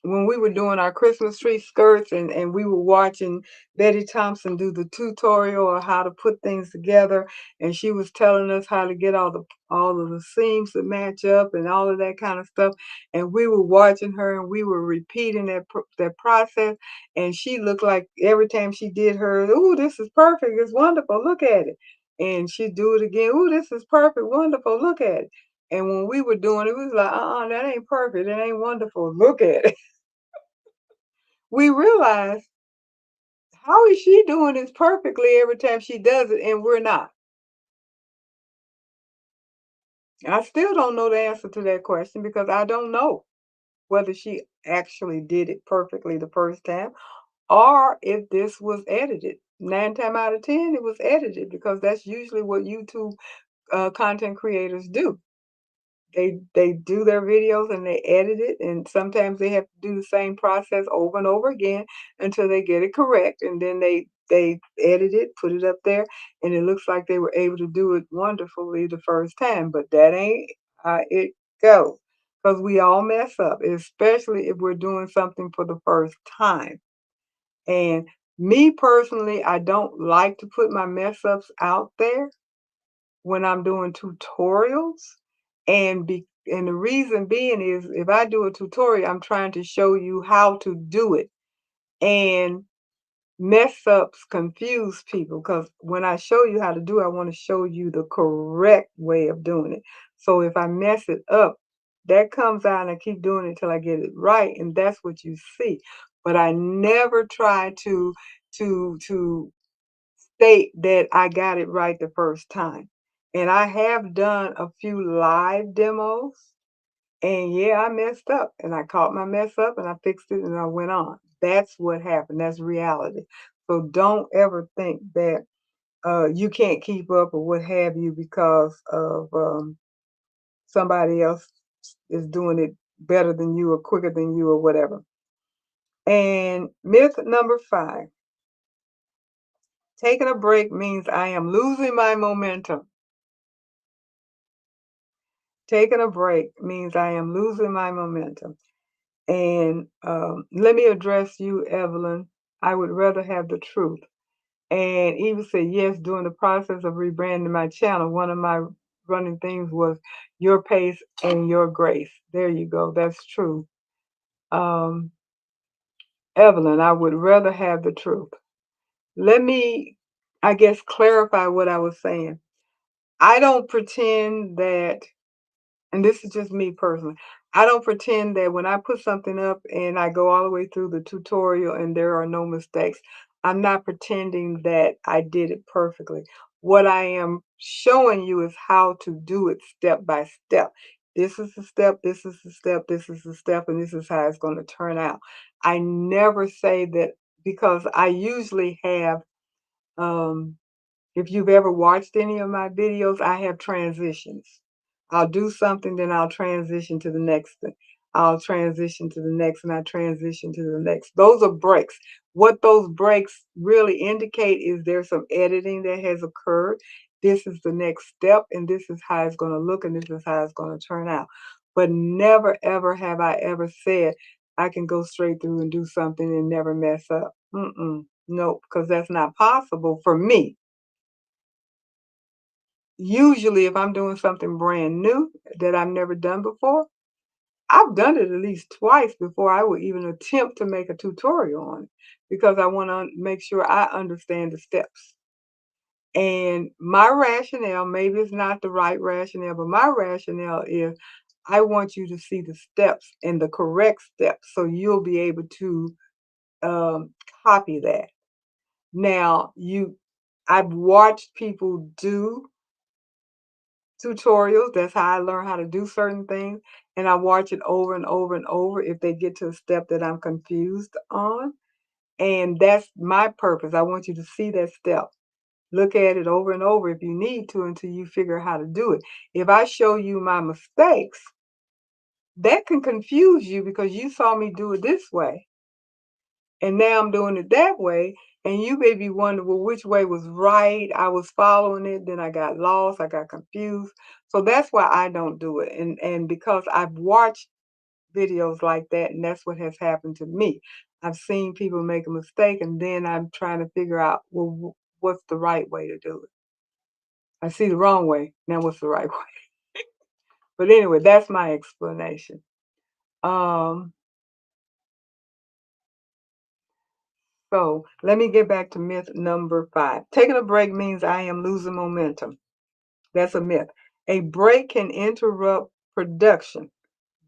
when we were doing our Christmas tree skirts and we were watching Betty Thompson do the tutorial on how to put things together, and she was telling us how to get all of the seams to match up and all of that kind of stuff, and we were watching her and we were repeating that process, and she looked like every time she did hers, "Ooh, this is perfect, it's wonderful, look at it." And she'd do it again, "Ooh, this is perfect, wonderful, look at it." And when we were doing it, we was like, that ain't perfect. It ain't wonderful. Look at it. We realized, how is she doing this perfectly every time she does it and we're not? I still don't know the answer to that question because I don't know whether she actually did it perfectly the first time or if this was edited. 9 times out of 10, it was edited because that's usually what YouTube content creators do. They do their videos and they edit it, and sometimes they have to do the same process over and over again until they get it correct, and then they edit it, put it up there, and it looks like they were able to do it wonderfully the first time. But that ain't how it goes, because we all mess up, especially if we're doing something for the first time. And me personally, I don't like to put my mess ups out there when I'm doing tutorials. And the reason being is if I do a tutorial, I'm trying to show you how to do it. And mess ups confuse people because when I show you how to do it, I want to show you the correct way of doing it. So if I mess it up, that comes out and I keep doing it till I get it right, and that's what you see. But I never try to state that I got it right the first time. And I have done a few live demos, and yeah, I messed up and I caught my mess up and I fixed it and I went on. That's what happened. That's reality. So don't ever think that you can't keep up or what have you because of somebody else is doing it better than you or quicker than you or whatever. And myth number 5, taking a break means I am losing my momentum. Taking a break means I am losing my momentum. And let me address you, Evelyn. I would rather have the truth. And Eva said, yes, during the process of rebranding my channel, one of my running things was your pace and your grace. There you go. That's true. Um, Evelyn, I would rather have the truth. Let me, I guess, clarify what I was saying. I don't pretend that, and this is just me personally, I don't pretend that when I put something up and I go all the way through the tutorial and there are no mistakes, I'm not pretending that I did it perfectly. What I am showing you is how to do it step by step. This is the step, this is the step, this is the step, and this is how it's going to turn out. I never say that because I usually have um, if you've ever watched any of my videos, I have transitions. I'll do something, then I'll transition to the next thing. I'll transition to the next, and I transition to the next. Those are breaks. What those breaks really indicate is there's some editing that has occurred. This is the next step, and this is how it's going to look, and this is how it's going to turn out. But never, ever have I ever said I can go straight through and do something and never mess up. Nope, because that's not possible for me. Usually, if I'm doing something brand new that I've never done before, I've done it at least twice before I would even attempt to make a tutorial on it because I want to make sure I understand the steps. And my rationale, maybe it's not the right rationale, but my rationale is I want you to see the steps and the correct steps so you'll be able to um, copy that. Now, I've watched people do tutorials. That's how I learn how to do certain things. And I watch it over and over and over if they get to a step that I'm confused on. And that's my purpose. I want you to see that step. Look at it over and over if you need to until you figure out how to do it. If I show you my mistakes, that can confuse you because you saw me do it this way. And now I'm doing it that way. And you may be wondering, well, which way was right? I was following it, then I got lost, I got confused. So that's why I don't do it. And because I've watched videos like that, and that's what has happened to me. I've seen people make a mistake, and then I'm trying to figure out, well, what's the right way to do it? I see the wrong way. Now what's the right way? But anyway, that's my explanation. Um, So let me get back to myth number 5. Taking a break means I am losing momentum. That's a myth. A break can interrupt production,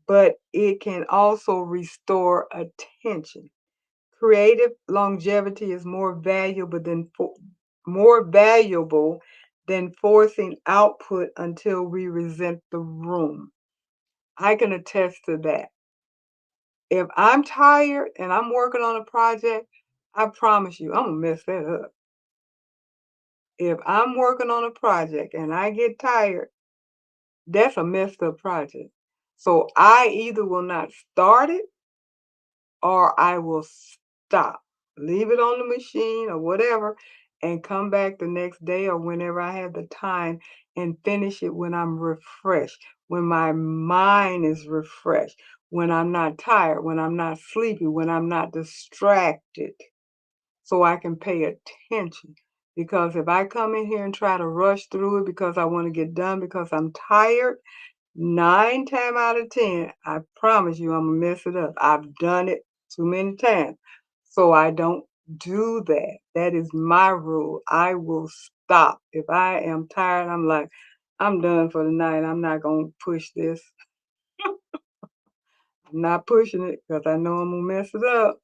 but it can also restore attention. Creative longevity is more valuable than forcing output until we resent the room. I can attest to that. If I'm tired and I'm working on a project, I promise you, I'm gonna mess that up. If I'm working on a project and I get tired, that's a messed up project. So I either will not start it or I will stop. Leave it on the machine or whatever and come back the next day or whenever I have the time and finish it when I'm refreshed, when my mind is refreshed, when I'm not tired, when I'm not sleepy, when I'm not distracted, so I can pay attention. Because if I come in here and try to rush through it because I want to get done because I'm tired, 9 times out of 10, I promise you I'm gonna mess it up. I've done it too many times. So I don't do that. That is my rule. I will stop. If I am tired, I'm like, I'm done for the night. I'm not gonna push this. I'm not pushing it because I know I'm gonna mess it up.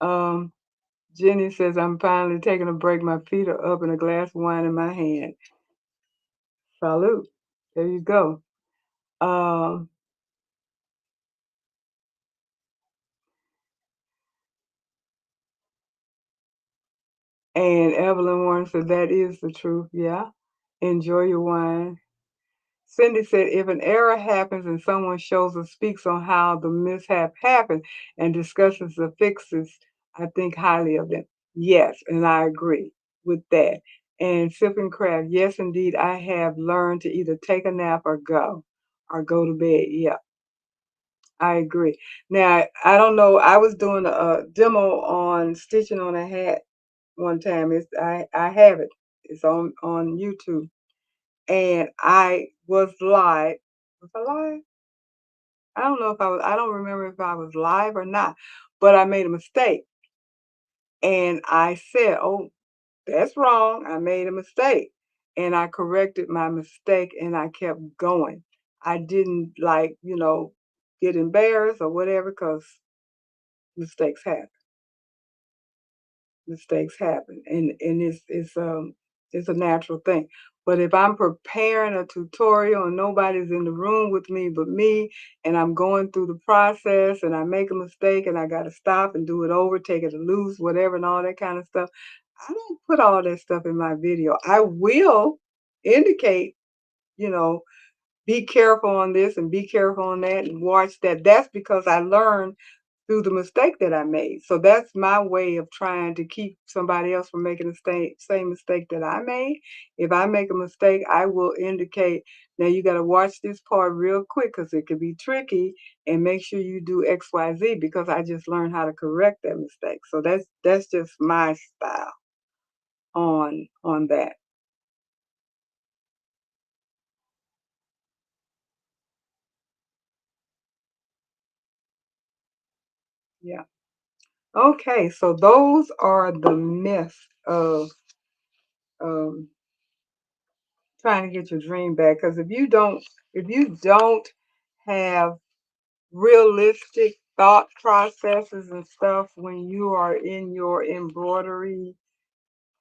Um, Jenny says I'm finally taking a break. My feet are up and a glass of wine in my hand. Salute. There you go. Um, And Evelyn Warren said, that is the truth. Yeah. Enjoy your wine. Cindy said, if an error happens and someone shows or speaks on how the mishap happened and discusses the fixes, I think highly of them. Yes, and I agree with that. And Sipping Crab, yes, indeed, I have learned to either take a nap or go to bed. Yeah, I agree. Now, I don't know. I was doing a demo on stitching on a hat one time. I have it. It's on YouTube, and I was live. Was I live? I don't know if I was. I don't remember if I was live or not. But I made a mistake, and I said, "Oh, that's wrong. I made a mistake," and I corrected my mistake, and I kept going. I didn't get embarrassed or whatever because mistakes happen. Mistakes happen and it's a natural thing. But if I'm preparing a tutorial and nobody's in the room with me but me, and I'm going through the process and I make a mistake and I got to stop and do it over, take it loose, whatever, and all that kind of stuff, I don't put all that stuff in my video. I will indicate, you know, be careful on this and be careful on that and watch that. That's because I learned through the mistake that I made. So that's my way of trying to keep somebody else from making the same mistake that I made. If I make a mistake, I will indicate, now you got to watch this part real quick because it could be tricky, and make sure you do X, Y, Z because I just learned how to correct that mistake. So that's just my style on that. Yeah. Okay, so those are the myths of um, trying to get your dream back. Because if you don't have realistic thought processes and stuff when you are in your embroidery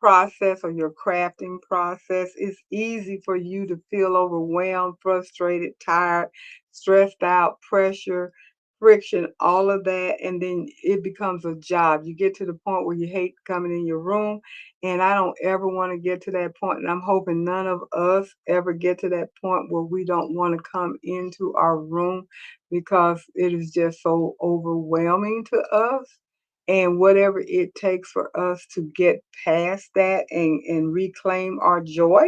process or your crafting process, it's easy for you to feel overwhelmed, frustrated, tired, stressed out, pressure, friction, all of that. And then it becomes a job. You get to the point where you hate coming in your room. And I don't ever want to get to that point. And I'm hoping none of us ever get to that point where we don't want to come into our room because it is just so overwhelming to us, and whatever it takes for us to get past that and reclaim our joy,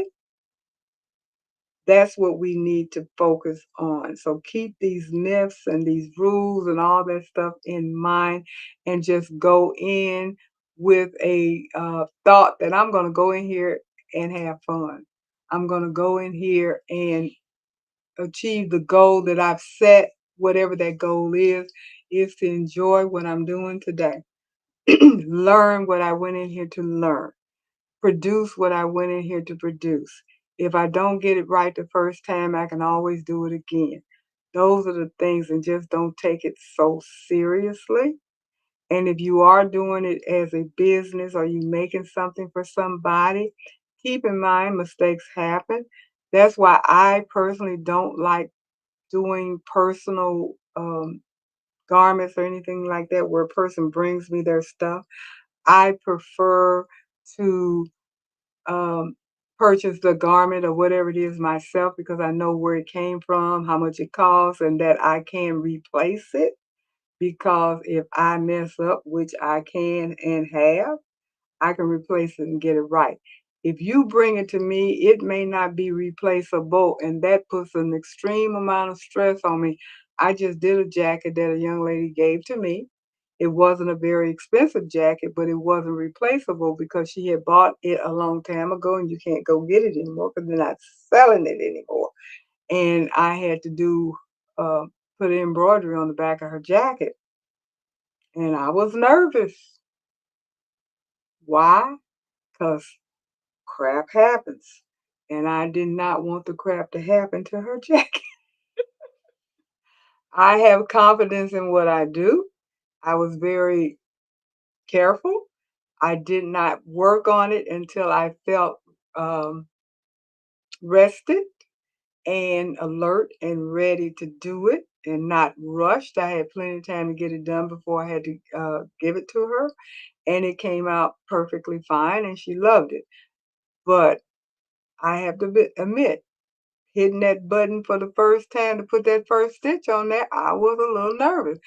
that's what we need to focus on. So keep these myths and these rules and all that stuff in mind and just go in with a thought that I'm going to go in here and have fun. I'm going to go in here and achieve the goal that I've set, whatever that goal is to enjoy what I'm doing today. Learn what I went in here to learn, produce what I went in here to produce, If I don't get it right the first time, I can always do it again. Those are the things, and just don't take it so seriously. And if you are doing it as a business or you making something for somebody, keep in mind mistakes happen. That's why I personally don't like doing personal garments or anything like that where a person brings me their stuff. I prefer to um, purchase the garment or whatever it is myself because I know where it came from, how much it costs, and that I can replace it. Because if I mess up, which I can and have, I can replace it and get it right. If you bring it to me, it may not be replaceable, and that puts an extreme amount of stress on me. I just did a jacket that a young lady gave to me. It wasn't a very expensive jacket, but it wasn't replaceable because she had bought it a long time ago, and you can't go get it anymore because they're not selling it anymore. And I had to do uh, put embroidery on the back of her jacket, and I was nervous. Why? Because crap happens. And I did not want the crap to happen to her jacket. I have confidence in what I do. I was very careful. I did not work on it until I felt um, rested and alert and ready to do it and not rushed. I had plenty of time to get it done before I had to give it to her. And it came out perfectly fine and she loved it. But I have to admit, hitting that button for the first time to put that first stitch on there, I was a little nervous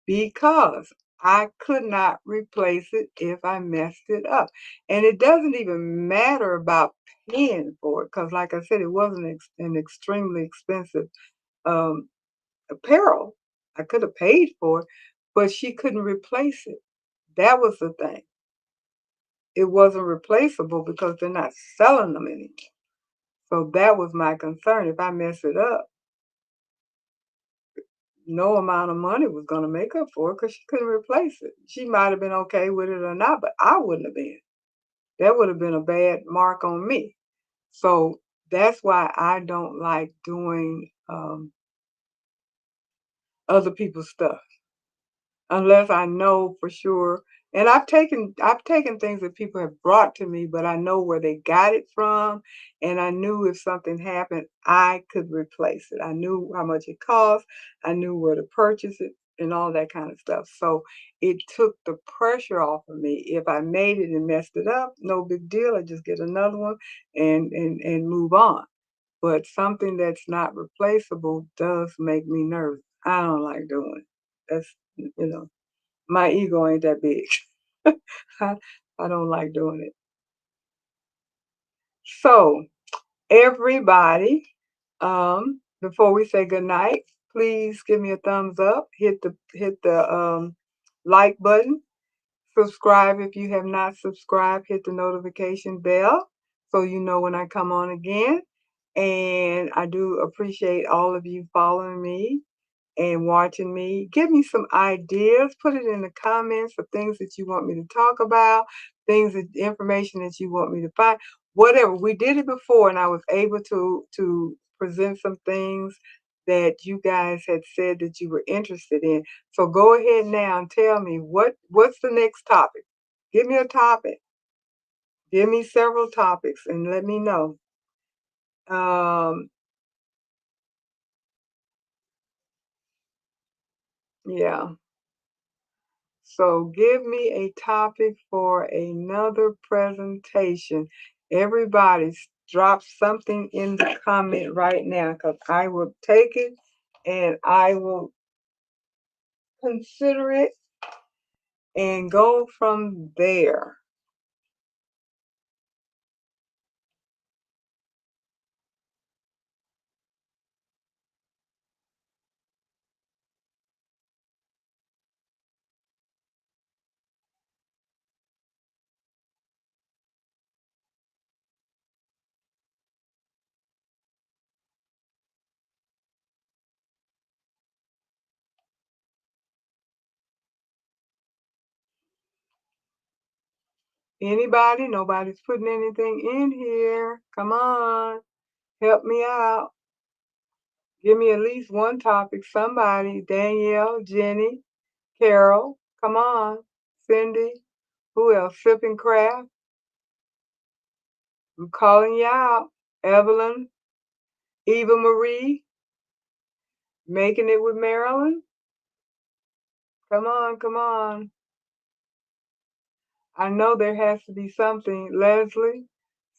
because I could not replace it if I messed it up. And it doesn't even matter about paying for it because, like I said, it wasn't an extremely expensive um, apparel. I could have paid for it, but she couldn't replace it. That was the thing. It wasn't replaceable because they're not selling them anymore. So that was my concern. If I mess it up, no amount of money was going to make up for it because she couldn't replace it. She might have been okay with it or not, but I wouldn't have been. That would have been a bad mark on me. So that's why I don't like doing other people's stuff unless I know for sure. And I've taken things that people have brought to me, but I know where they got it from, and I knew if something happened, I could replace it. I knew how much it cost, I knew where to purchase it, and all that kind of stuff. So it took the pressure off of me. If I made it and messed it up, no big deal. I just get another one and move on. But something that's not replaceable does make me nervous. I don't like doing it. That's my ego ain't that big. I, I don't like doing it. So everybody, before we say good night, please give me a thumbs up. Hit the like button. Subscribe if you have not subscribed. Hit the notification bell so you know when I come on again. And I do appreciate all of you following me and watching me. Give me some ideas. Put it in the comments for things that you want me to talk about, information that you want me to find. Whatever. We did it before, and I was able to present some things that you guys had said that you were interested in. So go ahead now and tell me what's the next topic. Give me a topic. Give me several topics and let me know. Um, yeah. So give me a topic for another presentation. Everybody drop something in the comment right now because I will take it and I will consider it and go from there. Anybody? Nobody's putting anything in here. Come on. Help me out. Give me at least one topic. Somebody, Danielle, Jenny, Carol, come on. Cindy, who else? Sipping Craft. I'm calling you out. Evelyn, Eva Marie, making it with Marilyn. Come on, come on. I know there has to be something, Leslie,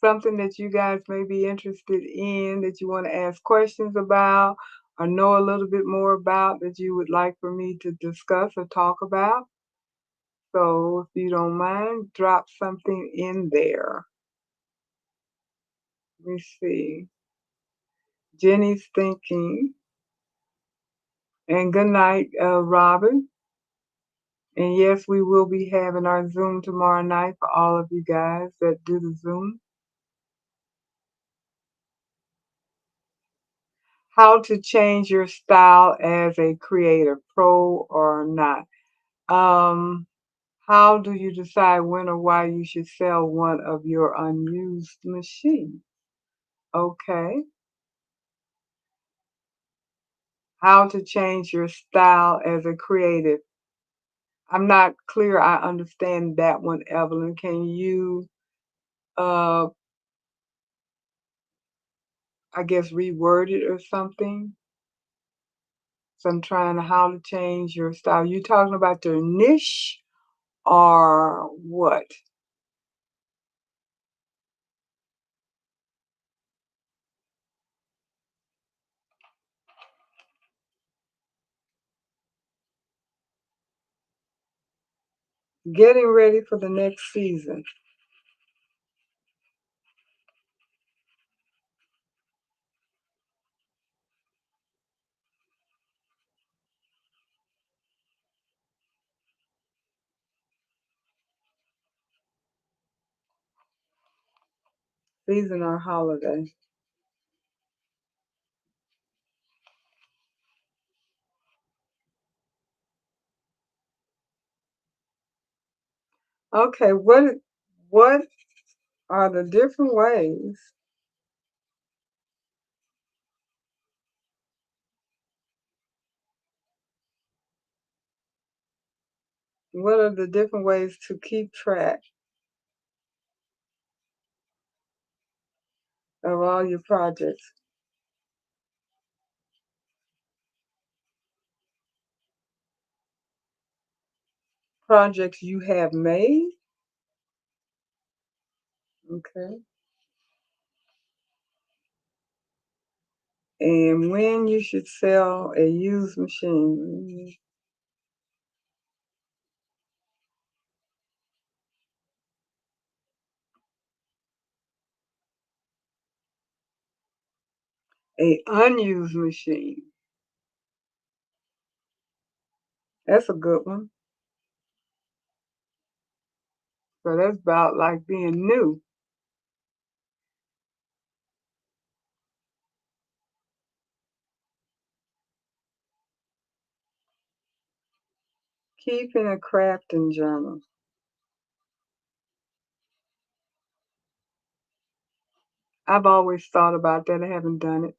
something that you guys may be interested in, that you want to ask questions about or know a little bit more about, that you would like for me to discuss or talk about. So if you don't mind, drop something in there. Let me see. Jenny's thinking. And good night, Robin. And yes, we will be having our Zoom tomorrow night for all of you guys that do the Zoom. How to change your style as a creator, pro or not. Um, how do you decide when or why you should sell one of your unused machines? Okay. How to change your style as a creative. I'm not clear I understand that one, Evelyn. Can you, uh, I guess, reword it or something? So I'm trying to how to change your style. You talking about your niche or what? Getting ready for the next season. Season or holiday. Okay, what are the different ways? What are the different ways to keep track of all your projects? Projects you have made? Okay. And when you should sell a used machine? A unused machine. That's a good one. So that's about like being new. Keeping a crafting journal. I've always thought about that. I haven't done it.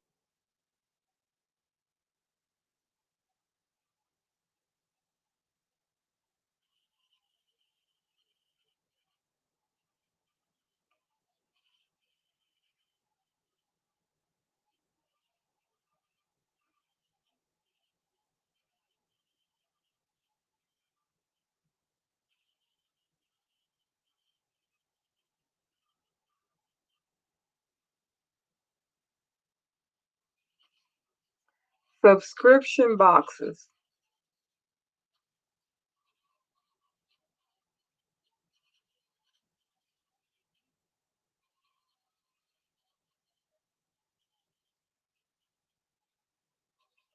Subscription boxes.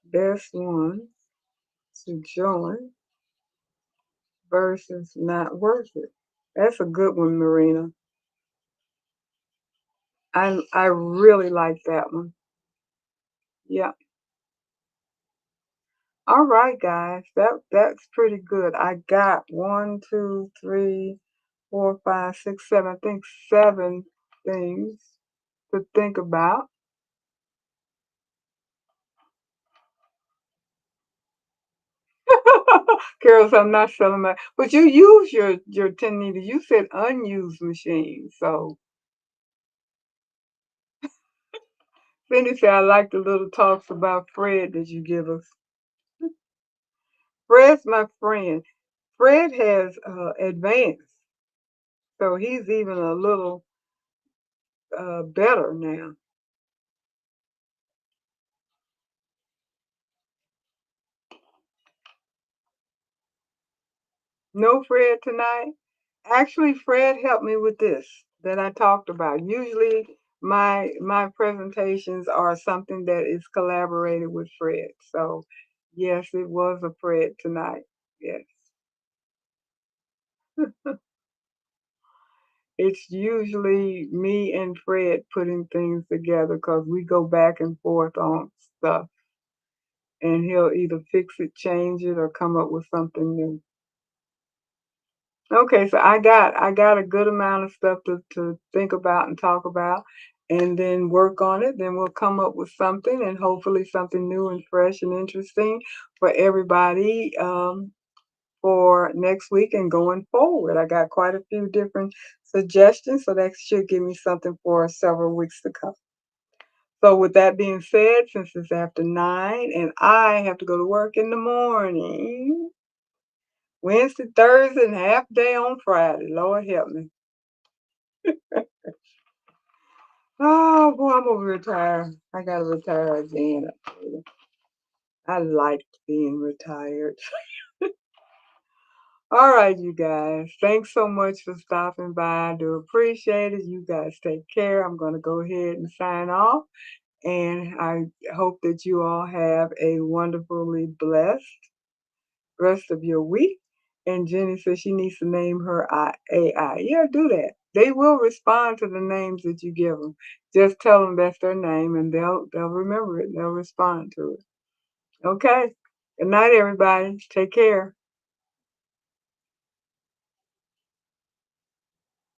Best one to join versus not worth it. That's a good one, Marina. I really like that one. Yeah. All right, guys. That's pretty good. I got 1, 2, 3, 4, 5, 6, 7. I think 7 things to think about. Carol, I'm not selling my, but you use your 10 needle. You said unused machine. So Cindy said, I like the little talks about Fred that you give us. Fred's my friend. Fred has advanced, so he's even a little better now. No Fred tonight? Actually, Fred helped me with this that I talked about. Usually my presentations are something that is collaborated with Fred. So yes, it was a Fred tonight. Yes. It's usually me and Fred putting things together because we go back and forth on stuff and he'll either fix it, change it, or come up with something new. Okay, so I got a good amount of stuff to think about and talk about and then work on it. Then we'll come up with something and hopefully something new and fresh and interesting for everybody for next week and going forward. I got quite a few different suggestions, so that should give me something for several weeks to come. So with that being said, since it's after 9 and I have to go to work in the morning, Wednesday, Thursday, and half day on Friday. Lord help me. Oh boy, I'm gonna retire. I gotta retire again. I tell you. I liked being retired. All right, you guys. Thanks so much for stopping by. I do appreciate it. You guys take care. I'm gonna go ahead and sign off. And I hope that you all have a wonderfully blessed rest of your week. And Jenny says she needs to name her AI. Yeah, do that. They will respond to the names that you give them. Just tell them that's their name, and they'll remember it. They'll respond to it. Okay. Good night, everybody. Take care.